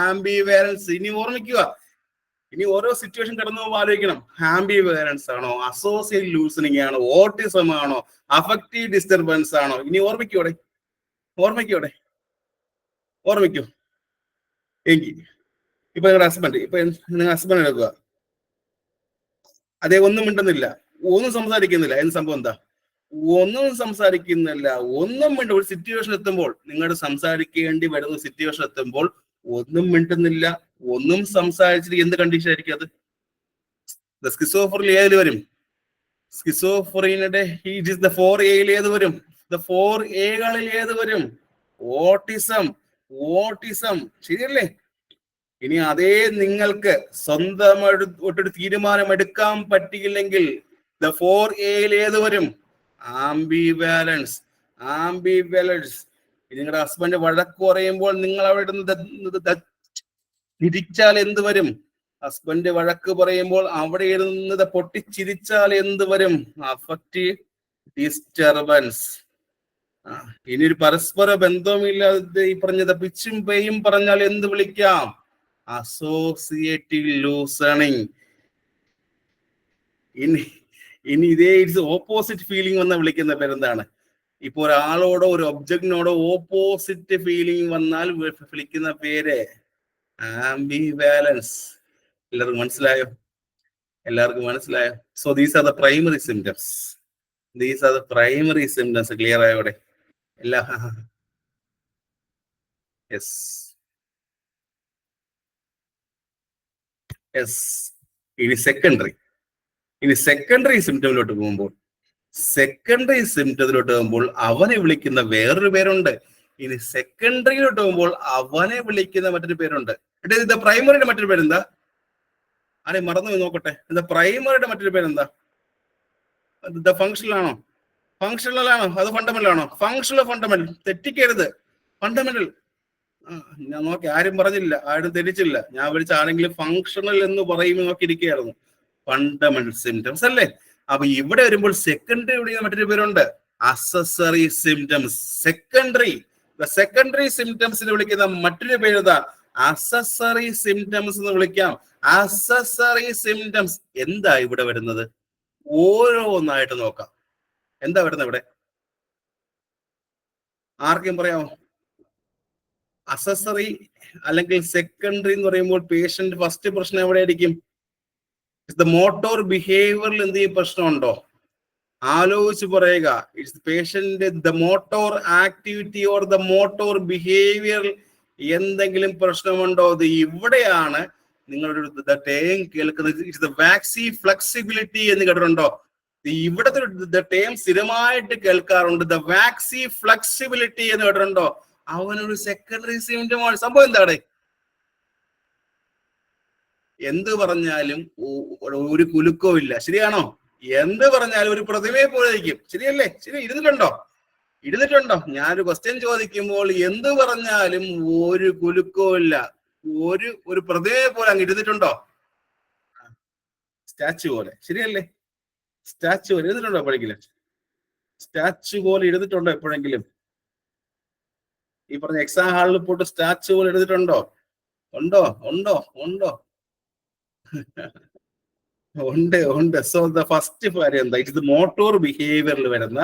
ആംബിവാലൻസ്. ഇനി ഓർമ്മിക്കുക. ഇനി ഓരോ സിറ്റുവേഷൻ കടന്നു പോകുമ്പോൾ ആലോചിക്കണം, ആംബിവാലൻസ് ആണോ, അസോസിയേറ്റ് ലൂസണിങ് ആണോ, ഓട്ടിസം ആണോ, അഫക്റ്റീവ് ഡിസ്റ്റർബൻസ് ആണോ? ഇനി ഓർമ്മിക്കൂ. എങ്കിൽ ഇപ്പൊ നിങ്ങളുടെ ഹസ്ബൻഡ് എടുക്കുക. അതേ ഒന്നും മിണ്ടുന്നില്ല, ഒന്നും സംസാരിക്കുന്നില്ല. എന്ത് സംഭവം എന്താ? ഒന്നും സംസാരിക്കുന്നില്ല, ഒന്നും ഒരു സിറ്റുവേഷൻ എത്തുമ്പോൾ, നിങ്ങളുടെ സംസാരിക്കേണ്ടി വരുന്ന സിറ്റുവേഷൻ എത്തുമ്പോൾ ഒന്നും മിണ്ടുന്നില്ല, ഒന്നും സംസാരിച്ചിട്ട് എന്ത് കണ്ടീഷൻ ആയിരിക്കും അത്? സ്കിസോഫ്രീനിൽ ഏതിൽ വരും? സ്കിസോഫ്രീനിയുടെ 4A ഏത് വരും? 4Aകളിൽ ഏത് വരും? ഓട്ടിസം. ശരിയല്ലേ? ഇനി അതേ നിങ്ങൾക്ക് സ്വന്തമായിട്ടൊരു തീരുമാനം എടുക്കാൻ പറ്റിയില്ലെങ്കിൽ 4Aയിൽ ഏത് വരും? ആംബിവാലൻസ്. നിങ്ങളുടെ ഹസ്ബൻഡ് വഴക്ക് പറയുമ്പോൾ നിങ്ങൾ അവിടെ തിരിച്ചാൽ എന്ത് വരും? ഹസ്ബൻഡ് വഴക്ക് പറയുമ്പോൾ അവിടെ ഇരുന്നത് പൊട്ടിച്ചിരിച്ചാൽ എന്ത് വരും? Affective disturbance. ഇനി ഒരു പരസ്പര ബന്ധവുമില്ലാതെ ഈ പറഞ്ഞത് പിച്ചും പേയും പറഞ്ഞാൽ എന്ത് വിളിക്കാം? Associative loosening. ഇനി ഇതേ ഓപ്പോസിറ്റ് ഫീലിംഗ് വന്ന വിളിക്കുന്ന പേരെന്താണ്? ഇപ്പൊ ഒരാളോടോ ഒരു ഒബ്ജക്റ്റിനോടോ ഓപ്പോസിറ്റ് ഫീലിംഗ് വന്നാൽ വിളിക്കുന്ന പേര് ആംബിവാലൻസ്. എല്ലാവർക്കും മനസ്സിലായോ? So these are the primary symptoms. Clear ആയോടെ? എല്ലാ ഇനി സെക്കൻഡറി സിംറ്റത്തിലോട്ട് പോകുമ്പോൾ അവനെ വിളിക്കുന്ന വേറൊരു പേരുണ്ട്. ഇനി സെക്കൻഡറിയിലോട്ട് പോകുമ്പോൾ അവനെ വിളിക്കുന്ന മറ്റൊരു പേരുണ്ട്. ഇത് പ്രൈമറിയുടെ മറ്റൊരു പേരെന്താ? ആരെ മറന്നു നോക്കട്ടെ. ഇത് പ്രൈമറിയുടെ മറ്റൊരു പേരെന്താ? ഇത് ഫങ്ഷണൽ ആണോ? ഫങ്ഷണൽ ആണോ? അത് ഫണ്ടമെന്റൽ ആണോ? ഫങ്ഷണൽ ഫണ്ടമെന്റൽ, തെറ്റിക്കരുത്. ഫണ്ടമെന്റൽ. ഞാൻ നോക്കി, ആരും പറഞ്ഞില്ല, ആരും തിരിച്ചില്ല. ഞാൻ വിളിച്ച ആരെങ്കിലും ഫങ്ഷണൽ എന്ന് പറയുമ്പോൾ നോക്കിയിരിക്കുകയായിരുന്നു. ഫണ്ടമെന്റൽ സിംറ്റംസ് അല്ലേ? അപ്പൊ ഇവിടെ വരുമ്പോൾ സെക്കൻഡറി വിളിക്കുന്ന മറ്റൊരു പേരുണ്ട്, അസസറി സിംറ്റംസ്. സെക്കൻഡറി സിംറ്റംസിന് വിളിക്കുന്ന മറ്റൊരു പേര് എന്താ? അസസറി സിംറ്റംസ് എന്ന് വിളിക്കാം. അസസറി സിംറ്റംസ് എന്താ ഇവിടെ വരുന്നത്? ഓരോന്നായിട്ട് നോക്കാം. എന്താ വരുന്നത് ഇവിടെ? ആർക്കും പറയാമോ? അസസറി അല്ലെങ്കിൽ സെക്കൻഡറി എന്ന് പറയുമ്പോൾ പേഷ്യന്റ് ഫസ്റ്റ് പ്രശ്നം എവിടെയായിരിക്കും? മോട്ടോർ ബിഹേവിയറിൽ എന്തെങ്കിലും പ്രശ്നമുണ്ടോ? ആലോചിച്ച് പറയുക. It's patient the motor activity or the motor behaviour എന്തെങ്കിലും പ്രശ്നമുണ്ടോ? ഇത് ഇവിടെയാണ് നിങ്ങളൊരു ടേം കേൾക്കുന്നത്. ഇറ്റ്സ് ദ വാക്സി ഫ്ലെക്സിബിലിറ്റി എന്ന് കേട്ടിട്ടുണ്ടോ? ഇവിടത്തെ ടേം സ്ഥിരമായിട്ട് കേൾക്കാറുണ്ട്. ദ വാക്സി ഫ്ലെക്സിബിലിറ്റി എന്ന് കേട്ടിട്ടുണ്ടോ? അവനൊരു സെക്കൻഡറി സിംറ്റമാണ്. സംഭവം എന്താണ്? എന്ത് പറഞ്ഞാലും ഒരു കുലുക്കവും ഇല്ല. ശരിയാണോ? എന്ത് പറഞ്ഞാലും ഒരു പ്രതിമയെ പോലെ ഇരിക്കും. ശരിയല്ലേ? ശരി. ഇരുന്നിട്ടുണ്ടോ? ഞാനൊരു ക്വസ്റ്റ്യൻ ചോദിക്കുമ്പോൾ എന്ത് പറഞ്ഞാലും ഒരു കുലുക്കവും ഇല്ല. ഒരു പ്രതിമയെ പോലെ അങ്ങ് ഇരുന്നിട്ടുണ്ടോ? സ്റ്റാച്ചു പോലെ. ശരിയല്ലേ? സ്റ്റാച്ചു പോലെ ഇരുന്നിട്ടുണ്ടോ എപ്പോഴെങ്കിലും? സ്റ്റാച്ചു പോലെ ഇരുന്നിട്ടുണ്ടോ എപ്പോഴെങ്കിലും? ഈ പറഞ്ഞ എക്സാം ഹാളിൽ പോയിട്ട് സ്റ്റാച്ചു പോലെ എടുത്തിട്ടുണ്ടോ? ഉണ്ടോ? ഉണ്ട്. സോ ദ ഫസ്റ്റ് കാര്യം എന്താ? ഇറ്റ് മോട്ടോർ ബിഹേവിയറിൽ വരുന്ന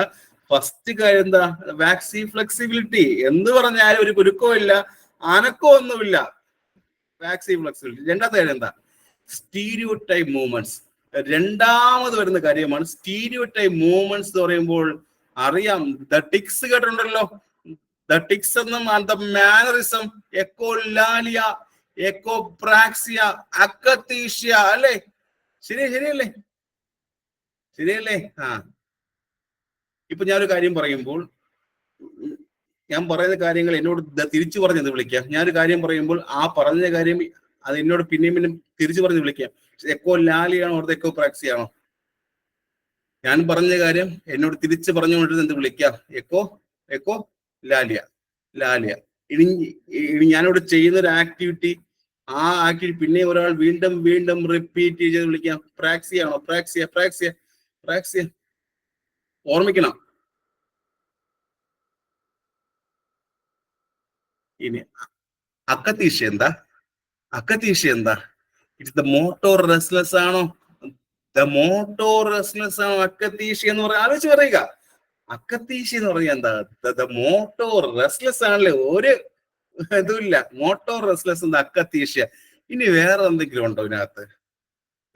ഫസ്റ്റ് കാര്യം എന്താ? Waxy flexibility. എന്ത് പറഞ്ഞാലും ഒരു കുലുക്കവും ഇല്ല, അനക്കോ ഒന്നുമില്ല. Waxy flexibility. രണ്ടാമത്തെ കാര്യം എന്താ? Stereo type movements. രണ്ടാമത് വരുന്ന കാര്യമാണ് സ്റ്റീരിയോ ടൈപ്പ് മൂവ്മെന്റ്സ് എന്ന് പറയുമ്പോൾ അറിയാം. ദ ടിക്സ് കേട്ടിട്ടുണ്ടല്ലോ. ദ ടിക്സ് എന്നും ദ മാനറിസം, എക്കോലാലിയ, എക്കോപ്രാക്സിയ, അക്കത്തീഷ്യ അല്ലേ? ശരിയല്ലേ? ഇപ്പൊ ഞാനൊരു കാര്യം പറയുമ്പോൾ ഞാൻ പറയുന്ന കാര്യങ്ങൾ എന്നോട് തിരിച്ചു പറഞ്ഞത് വിളിക്കാം. ഞാനൊരു കാര്യം പറയുമ്പോൾ ആ പറഞ്ഞ കാര്യം അത് എന്നോട് പിന്നെയും തിരിച്ചു പറഞ്ഞ് വിളിക്കാം. എക്കോലാലിയാണോ ഓർത്ത് എക്കോപ്രാക്സിയാണോ? ഞാൻ പറഞ്ഞ കാര്യം എന്നോട് തിരിച്ചു പറഞ്ഞുകൊണ്ടിരുന്നത് എന്ത് വിളിക്കാം? എക്കോ ലാലിയ. ഇനി ഞാനിവിടെ ചെയ്യുന്ന ഒരു ആക്ടിവിറ്റി, ആ ആക്ടിവിറ്റി പിന്നെ ഒരാൾ വീണ്ടും റിപ്പീറ്റ് ചെയ്ത് വിളിക്കാം. പ്രാക്സിയാണോ? പ്രാക്സിയ. ഓർമ്മിക്കണം. ഇനി അക്കത്തീഷ്യ എന്താ? ഇറ്റ്സ് ദ മോട്ടോർ റെസ്റ്റ്ലെസ് ആണോ? അക്കത്തീഷ്യ എന്ന് പറയാം. ആലോചിച്ച് പറയുക. അക്കത്തീഷ്യ എന്ന് പറഞ്ഞാൽ എന്താ? ദ മോട്ടോർ റെസ്റ്റ്ലെസ് ആണല്ലേ? ഒരു ഇതുമില്ല. മോട്ടോർ റെസ്റ്റ്ലെസ് എന്താ? അക്കത്തീഷ്യ. ഇനി വേറെ എന്തെങ്കിലും ഉണ്ടോ ഇതിനകത്ത്?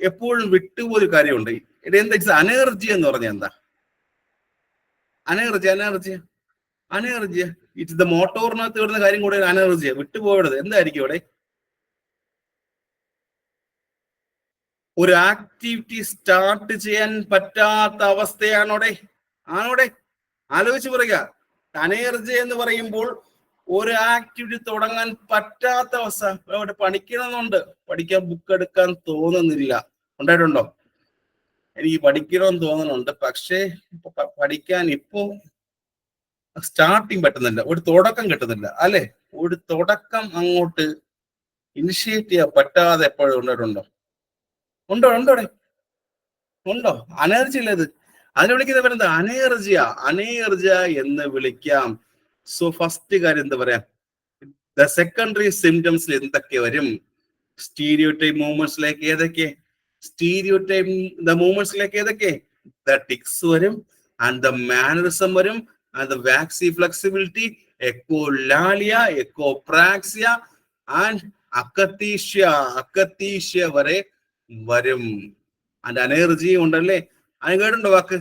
എപ്പോഴും വിട്ടുപോയൊരു കാര്യമുണ്ട്. എന്താ? അനർജി എന്ന് പറഞ്ഞാൽ എന്താ? അനർജി. ഇറ്റ്സ് ദ മോട്ടോറിനകത്ത് വരുന്ന കാര്യം കൂടെ അനർജിയ. വിട്ടുപോയത് എന്തായിരിക്കും ഇവിടെ? ഒരു ആക്ടിവിറ്റി സ്റ്റാർട്ട് ചെയ്യാൻ പറ്റാത്ത അവസ്ഥയാണോടെ? ആലോചിച്ച് പറയുക. അനർജി എന്ന് പറയുമ്പോൾ ഒരു ആക്ടിവിറ്റി തുടങ്ങാൻ പറ്റാത്ത അവസ്ഥ. അവിടെ പഠിക്കണമെന്നുണ്ട്, പഠിക്കാൻ ബുക്ക് എടുക്കാൻ തോന്നുന്നില്ല. ഉണ്ടായിട്ടുണ്ടോ? എനിക്ക് പഠിക്കണമെന്ന് തോന്നുന്നുണ്ട്, പക്ഷേ പഠിക്കാൻ ഇപ്പോ സ്റ്റാർട്ടിങ് പറ്റുന്നില്ല, ഒരു തുടക്കം കിട്ടുന്നില്ല അല്ലെ? ഒരു തുടക്കം അങ്ങോട്ട് ഇനിഷ്യേറ്റ് ചെയ്യാൻ പറ്റാതെ എപ്പോഴും ഉണ്ടായിട്ടുണ്ടോ? ഉണ്ടോ? അനർജി ഇല്ലത്. അതിനെ വിളിക്കുന്ന പേരെന്താ? അനേർജിയ എന്ന് വിളിക്കാം. സോ ഫസ്റ്റ് കാര്യം എന്താ പറയാ? ദ സെക്കൻഡറി സിംറ്റംസിൽ എന്തൊക്കെ വരും? സ്റ്റീരിയോടൈപ്പ് മൂവ്മെന്റ്സിലേക്ക് ഏതൊക്കെ? ദ ടിക്സ് വരും, ആൻഡ് ദ മാനറിസം വരും, and the waxy flexibility, echolalia, echopraxia and akathisia വരെ വരും. അതിന്റെ അനർജിയും ഉണ്ടല്ലേ? അതിന് കേട്ടിട്ടുണ്ടോ വാക്ക്?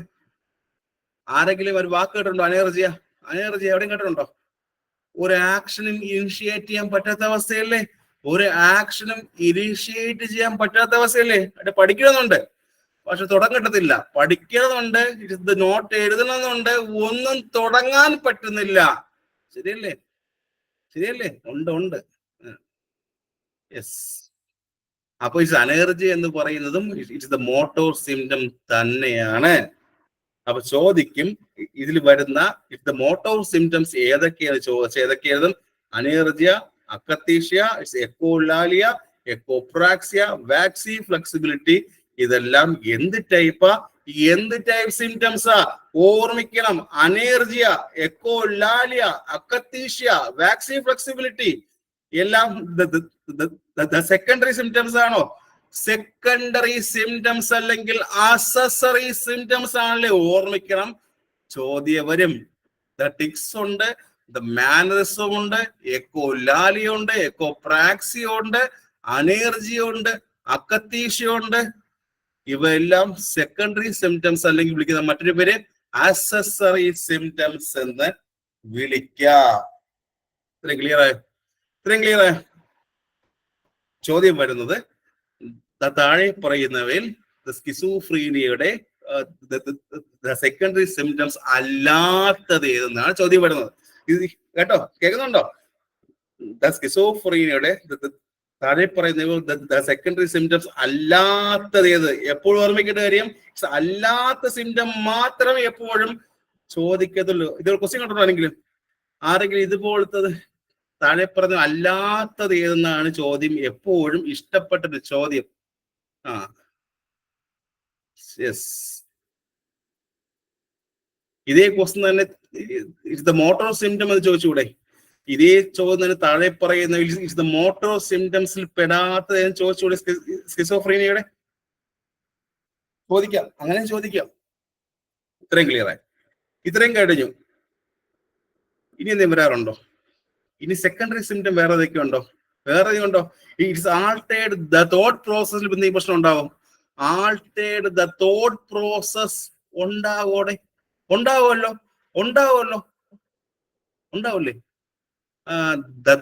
ആരെങ്കിലും ഒരു വാക്ക് കേട്ടിട്ടുണ്ടോ? അനർജി എവിടെയും കേട്ടിട്ടുണ്ടോ? ഒരു ആക്ഷനും ഇനിഷ്യേറ്റ് ചെയ്യാൻ പറ്റാത്ത അവസ്ഥയല്ലേ? അവിടെ പഠിക്കണമെന്നുണ്ട്, പക്ഷെ തുടങ്ങത്തില്ല. പഠിക്കണമെന്നുണ്ട്, നോട്ട് എഴുതണമെന്നുണ്ട്, ഒന്നും തുടങ്ങാൻ പറ്റുന്നില്ല. ശരിയല്ലേ? ശരിയല്ലേ? ഉണ്ട്. യെസ്. അപ്പൊ ഈ അലർജി എന്ന് പറയുന്നതും ഇറ്റ്സ് ദ മോട്ടോർ സിംറ്റം തന്നെയാണ്. അപ്പൊ ചോദിക്കും ഇതിൽ വരുന്ന ദ മോട്ടോർ സിംറ്റംസ് ഏതൊക്കെയാണ് ചോദിച്ചത്, ഏതൊക്കെയാണ്? അനേർജിയ, അക്കത്തീഷ്യ, എക്കോലാലിയ, എക്കോപ്രാക്സിയ, വാക്സി ഫ്ലെക്സിബിലിറ്റി. ഇതെല്ലാം എന്ത് ടൈപ്പ് സിംറ്റംസാ? ഓർമ്മിക്കണം. അനേർജിയ, എക്കോലാലിയ, അക്കത്തീഷ്യ, വാക്സി ഫ്ലെക്സിബിലിറ്റി എല്ലാം സെക്കൻഡറി സിംറ്റംസ് ആണോ? സെക്കൻഡറി സിംറ്റംസ് അല്ലെങ്കിൽ ആക്സസറി സിംറ്റംസ് ആണല്ലേ? ഓർമ്മിക്കണം. ചോദ്യം വരും. ടിക്സ് ഉണ്ട്, മാനറിസം ഉണ്ട്, എക്കോലാലിയ ഉണ്ട്, എക്കോപ്രാക്സിയ ഉണ്ട്, അനേർജിയ ഉണ്ട്, അക്കത്തീഷ്യ ഉണ്ട്. ഇവയെല്ലാം സെക്കൻഡറി സിംറ്റംസ് അല്ലെങ്കിൽ വിളിക്കുന്ന മറ്റൊരു പേര് ആക്സസറി സിംറ്റംസ് എന്ന് വിളിക്കാം. ഇത്രയും ക്ലിയർ ആയോ? ചോദ്യം വരുന്നത് താഴെ പറയുന്നവയിൽ സ്കിസോഫ്രീനിയയുടെ സെക്കൻഡറി സിംറ്റംസ് അല്ലാത്തത് ഏതെന്നാണ് ചോദ്യം വരുന്നത്. ഇത് കേട്ടോ, കേൾക്കുന്നുണ്ടോ? സ്കിസോഫ്രീനിയയുടെ താഴെ പറയുന്ന സെക്കൻഡറി സിംറ്റംസ് അല്ലാത്തത് ഏത്? എപ്പോഴും ഓർമ്മിക്കേണ്ട കാര്യം, അല്ലാത്ത സിംറ്റം മാത്രമേ എപ്പോഴും ചോദിക്കത്തുള്ളൂ. ഇതൊരു ക്വസ്റ്റ്യൻ കണ്ടിട്ടുണ്ടെങ്കിലും ആരെങ്കിലും ഇതുപോലത്തത് താഴെ പറഞ്ഞ അല്ലാത്തത് ഏതെന്നാണ് ചോദ്യം. എപ്പോഴും ഇഷ്ടപ്പെട്ടൊരു ചോദ്യം. യെസ്, ഇതേ ക്വസ്റ്റ്യൻ തന്നെ മോട്ടോർ സിംറ്റം എന്ന് ചോദിച്ചുകൂടെ? ഇതേ ചോദ്യം തന്നെ താഴെ പറയുന്ന മോട്ടോർ സിംറ്റംസിൽ പെടാത്തത് എന്ന് ചോദിച്ചുകൂടെ? സ്കിസോഫ്രീനിയയുടെ ചോദിക്കാം, അങ്ങനെ ചോദിക്കാം. ഇത്രയും ക്ലിയർ ആയി, ഇത്രയും കഴിഞ്ഞു. ഇനി എന്തെങ്കിലും വരാറുണ്ടോ? ഇനി സെക്കൻഡറി സിംറ്റം വേറെ ഏതൊക്കെ ഉണ്ടോ? ഇറ്റ്സ് ആൾട്ടേർഡ് ദ തോട്ട് പ്രോസസ്സിൽ എന്തെങ്കിലും പ്രശ്നം ഉണ്ടാവും? ആൾട്ടേർഡ് ദ തോട്ട് പ്രോസസ് ഉണ്ടാവുമല്ലേ?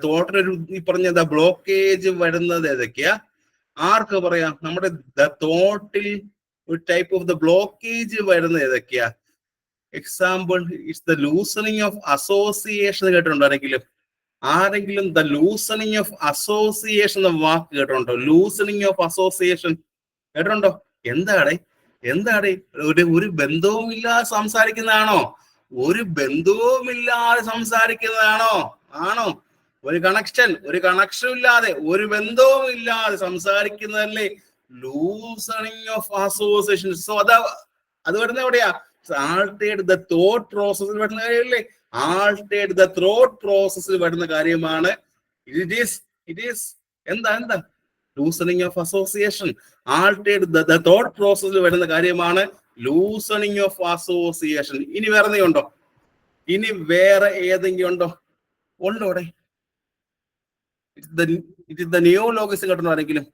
തോട്ടിനൊരു ഈ പറഞ്ഞ ബ്ലോക്കേജ് വരുന്നത് ഏതൊക്കെയാ? ആർക്ക് പറയാം? നമ്മുടെ തോട്ടിൽ ഒരു ടൈപ്പ് ഓഫ് ദ ബ്ലോക്കേജ് വരുന്നത് ഏതൊക്കെയാ? Example, it's the loosening of association. കേട്ടിട്ടുണ്ടോ ആരെങ്കിലും ദ ലൂസണിങ് ഓഫ് അസോസിയേഷൻ എന്ന വാക്ക് കേട്ടിട്ടുണ്ടോ? ലൂസണിങ് ഓഫ് അസോസിയേഷൻ കേട്ടിട്ടുണ്ടോ? എന്താണ് ഒരു ബന്ധവുമില്ലാതെ സംസാരിക്കുന്നതാണോ? ആണോ? ഒരു കണക്ഷൻ ഇല്ലാതെ, ഒരു ബന്ധവും ഇല്ലാതെ സംസാരിക്കുന്നതല്ലേ ലൂസണിങ് ഓഫ് അസോസിയേഷൻ. സോ അത് വരുന്ന എവിടെയാ? ആൾട്ടേർഡ് ദ തോട്ട് പ്രോസസ്സിൽ വരുന്ന കാര്യമല്ലേ? ആൾട്ടേർഡ് ദ തോട്ട് പ്രോസസ്സിൽ വരുന്ന കാര്യമാണ്. ഇറ്റ് ഈസ് എന്താ loosening of association. Altered the thought പ്രോസസ്സിൽ വരുന്ന കാര്യമാണ് ലൂസണിങ് ഓഫ് അസോസിയേഷൻ. ഇനി വേറെ എന്തെങ്കിലും ഉണ്ടോ? ഇനി വേറെ ഏതെങ്കിലും ഉണ്ടോ? ഉണ്ടോടെ? ഇറ്റ് ദ നിയോലോഗിസം കേട്ടോ? ആരെങ്കിലും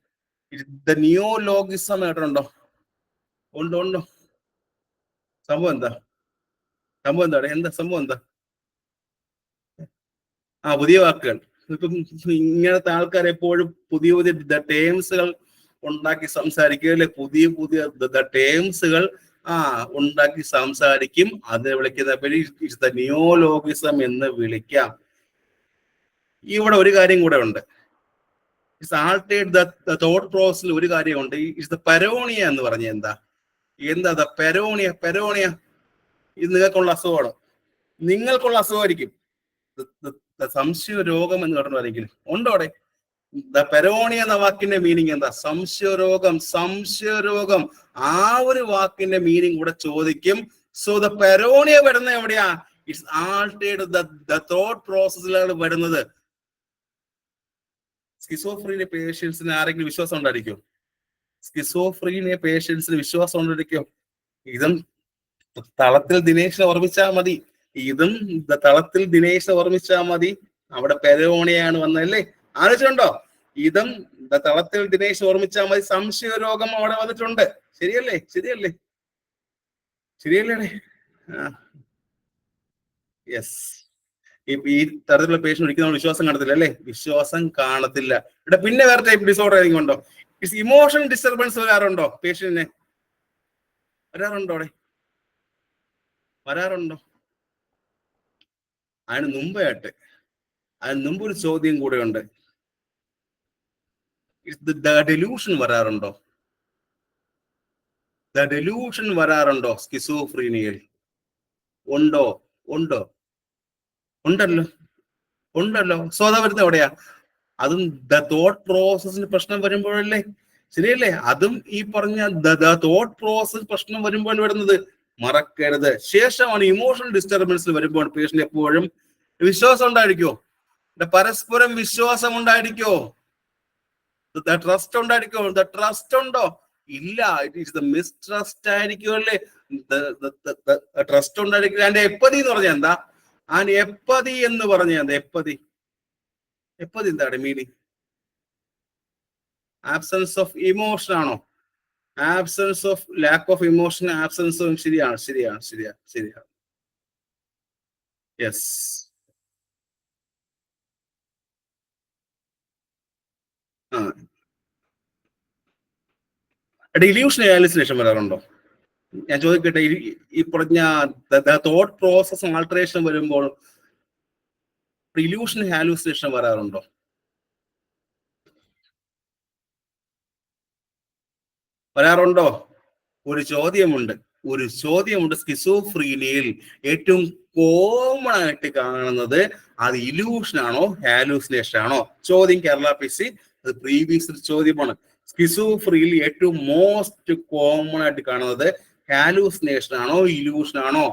ദ നിയോലോഗിസം കേട്ടിട്ടുണ്ടോ? ഉണ്ടോ? സംഭവം എന്താ? സംഭവം എന്താ? പുതിയ വാക്കുകൾ. ഇപ്പം ഇങ്ങനത്തെ ആൾക്കാർ എപ്പോഴും പുതിയ ടേംസുകൾ ഉണ്ടാക്കി സംസാരിക്കും അല്ലെ? പുതിയ ടേംസുകൾ ഉണ്ടാക്കി സംസാരിക്കും. അത് വിളിക്കുന്ന പേര് ഇറ്റ്സ് ദ നിയോലോഗിസം എന്ന് വിളിക്കാം. ഇവിടെ ഒരു കാര്യം കൂടെ ഉണ്ട്. ഇറ്റ്സ് ആൾട്ടേർഡ് ദ തോട്ട് പ്രോസസ്സിൽ ഒരു കാര്യമുണ്ട്. ഇറ്റ്സ് ദ പെരോണിയ എന്ന് പറഞ്ഞ എന്താ പെരോണിയ? ഇത് നിങ്ങൾക്കുള്ള അസുഖമാണ്. അസുഖമായിരിക്കും. സംശയ രോഗം എന്ന് പറഞ്ഞായിരിക്കും. ഉണ്ടോടെ? ദ പെരോണിയ എന്ന വാക്കിന്റെ മീനിങ് എന്താ? സംശയരോഗം. ആ ഒരു വാക്കിന്റെ മീനിങ് കൂടെ ചോദിക്കും. സോ ദ പെരോണിയ വരുന്നത് എവിടെയാ? ഇറ്റ്സ് ആൾട്ടേർഡ് ദ തോട്ട് പ്രോസസ്സിലാണ് വരുന്നത്. സ്കിസോഫ്രീനിയ പേഷ്യൻസിന് ആരെങ്കിലും വിശ്വാസം ഉണ്ടായിരിക്കും? ഇതും തളത്തിൽ ദിനേശിനെ ഓർമ്മിച്ചാൽ മതി. അവിടെ പെരോണിയാണ് വന്നതല്ലേ? ആലോചിച്ചുണ്ടോ? ഇതും തളത്തിൽ ദിനേശ് ഓർമ്മിച്ചാൽ മതി. സംശയ രോഗം അവിടെ വന്നിട്ടുണ്ട്. ശരിയല്ലേ? യെസ്. ഈ തരത്തിലുള്ള പേഷ്യൻ ഒരിക്കലും നമ്മൾ വിശ്വാസം കാണത്തില്ല അല്ലേ? വിശ്വാസം കാണത്തില്ല. പിന്നെ വേറെ ടൈപ്പ് ഡിസോർഡർ ഏതെങ്കിലും ഉണ്ടോ? ഇമോഷൻ ഡിസ്റ്റർബൻസ് വരാറുണ്ടോ പേഷ്യന്റിന്? വരാറുണ്ടോ? അതിന് മുമ്പായിട്ട് അതിന് മുമ്പ് ഒരു ചോദ്യം കൂടെ ഉണ്ട്. ഡെലൂഷൻ വരാറുണ്ടോ? ഡെലൂഷൻ വരാറുണ്ടോ സ്കിസോഫ്രീനിയയിൽ? ഉണ്ടോ? ഉണ്ടോ? ഉണ്ടല്ലോ, ഉണ്ടല്ലോ. സോ അതാ വരുന്നത് എവിടെയാ? അതും തോട്ട് പ്രോസസ്സിന് പ്രശ്നം വരുമ്പോഴല്ലേ? ശരിയല്ലേ? അതും ഈ പറഞ്ഞ തോട്ട് പ്രോസസ് പ്രശ്നം വരുമ്പോൾ വരുന്നത് മറക്കരുത്. ശേഷമാണ് ഇമോഷണൽ ഡിസ്റ്റർബൻസ് വരുമ്പോൾ പേഷ്യന്റ് എപ്പോഴും വിശ്വാസം ഉണ്ടായിരിക്കോ? പരസ്പരം വിശ്വാസം ഉണ്ടായിരിക്കോ? ട്രസ്റ്റ് ഉണ്ടായിരിക്കോ? ട്രസ്റ്റ് ഉണ്ടോ? ഇല്ല. ഇറ്റ് ഈസ് ദ മിസ്ട്രസ്റ്റ് ആയിരിക്കുമല്ലേ? ട്രസ്റ്റ് ഉണ്ടായിരിക്കും. അതിന്റെ എപ്പതി എന്ന് പറഞ്ഞാൽ എന്താ? അതിന്റെ എപ്പതി എന്ന് പറഞ്ഞാൽ എന്താ? എപ്പതി എന്താണ് മീനിങ്? ആബ്സെൻസ് ഓഫ് ഇമോഷൻ ആണോ? Absence of lack of emotion, absence of ശരിയാണ്. യെസ്. ആ, ഇല്യൂഷൻ ഹാലുസിനേഷൻ വരാറുണ്ടോ? ഞാൻ ചോദിക്കട്ടെ, ഈ പറഞ്ഞ തോട്ട് പ്രോസസ് ആൾട്ടറേഷൻ വരുമ്പോൾ ഇല്യൂഷൻ ഹാലുസിനേഷൻ വരാറുണ്ടോ? വരാറുണ്ടോ? ഒരു ചോദ്യമുണ്ട്. സ്കിസോഫ്രീനിയയിൽ ഏറ്റവും കോമൺ ആയിട്ട് കാണുന്നത് അത് ഇല്യൂഷൻ ആണോ ഹാലൂസിനേഷൻ ആണോ? ചോദ്യം കേരള PC, അത് പ്രീവിയസ് ചോദ്യമാണ്. സ്കിസോഫ്രീനിൽ ഏറ്റവും മോസ്റ്റ് കോമൺ ആയിട്ട് കാണുന്നത് ഹാലൂസിനേഷൻ ആണോ ഇല്യൂഷൻ ആണോ?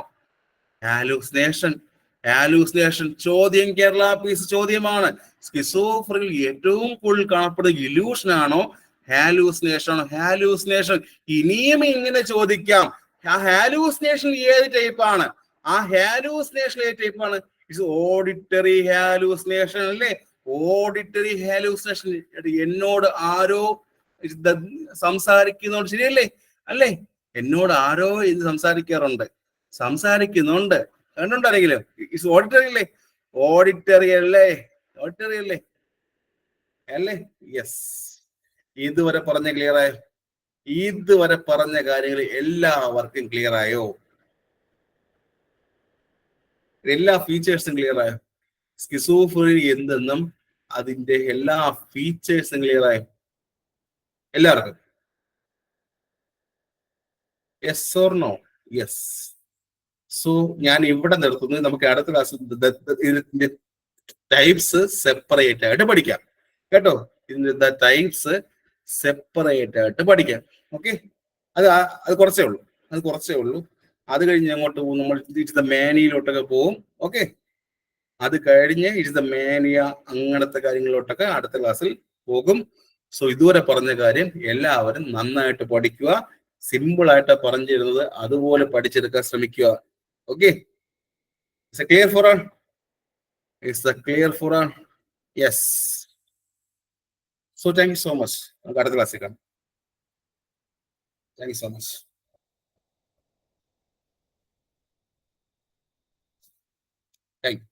ഹാലൂസിനേഷൻ. ചോദ്യം കേരള PC ചോദ്യമാണ്. സ്കിസോഫ്രീനിൽ ഏറ്റവും കൂടുതൽ കാണപ്പെടുന്നത് ഇല്യൂഷൻ ആണോ ഹാലൂസിനേഷൻ ആണോ? ഹാലൂസിനേഷൻ. ഇനിയും ഇങ്ങനെ ചോദിക്കാം, ആ ഹാലൂസിനേഷൻ ഏത് ടൈപ്പാണ്? ഇറ്റ്സ് ഓഡിറ്ററി ഹാലൂസിനേഷൻ അല്ലേ? Auditory hallucination. എന്നോട് ആരോ സംസാരിക്കുന്നോണ്ട്, ശരിയല്ലേ? അല്ലേ? എന്നോട് ആരോ ഇത് സംസാരിക്കുന്നുണ്ട്. കണ്ടുണ്ടാരെങ്കിലും ഇറ്റ്സ് ഓഡിറ്ററി അല്ലേ? ഓഡിറ്ററി അല്ലേ? അല്ലേ? യെസ്. ഇതുവരെ പറഞ്ഞ ക്ലിയർ ആയോ? ഇതുവരെ പറഞ്ഞ കാര്യങ്ങൾ എല്ലാവർക്കും ക്ലിയർ ആയോ? എല്ലാ ഫീച്ചേഴ്സും ക്ലിയർ ആയോ? സ്കിസോഫ്രീനി എന്തെന്നും അതിന്റെ എല്ലാ ഫീച്ചേഴ്സും ക്ലിയർ ആയോ എല്ലാവർക്കും? Yes or no? Yes. So ഞാൻ ഇവിടെ നിർത്തുന്നു. നമുക്ക് അടുത്ത ക്ലാസ്സിൽ ഇതിന്റെ ടൈപ്സ് സെപ്പറേറ്റ് ആയിട്ട് പഠിക്കാം കേട്ടോ. ഇതിന്റെ ടൈപ്സ് സെപ്പറേറ്റ് ആയിട്ട് പഠിക്കാം. ഓക്കെ? അത് കുറച്ചേ ഉള്ളൂ. അത് കഴിഞ്ഞ് അങ്ങോട്ട് പോകും നമ്മൾ ഇറ്റ്സ് ദ മാനിയിലോട്ടൊക്കെ പോകും. ഓക്കെ? അത് കഴിഞ്ഞ് ഇറ്റ്സ് ദ മാനിയ അങ്ങനത്തെ കാര്യങ്ങളിലോട്ടൊക്കെ അടുത്ത ക്ലാസ്സിൽ പോകും. സോ ഇതുവരെ പറഞ്ഞ കാര്യം എല്ലാവരും നന്നായിട്ട് പഠിക്കുക. സിമ്പിൾ ആയിട്ട് പറഞ്ഞു തരുന്നത് അതുപോലെ പഠിച്ചെടുക്കാൻ ശ്രമിക്കുക. Okay? It's clear for all? Yes. So thank you so much. നമുക്ക് അടുത്ത ക്ലാസ്സിൽ കാണാം. Thank you so much. Thank you.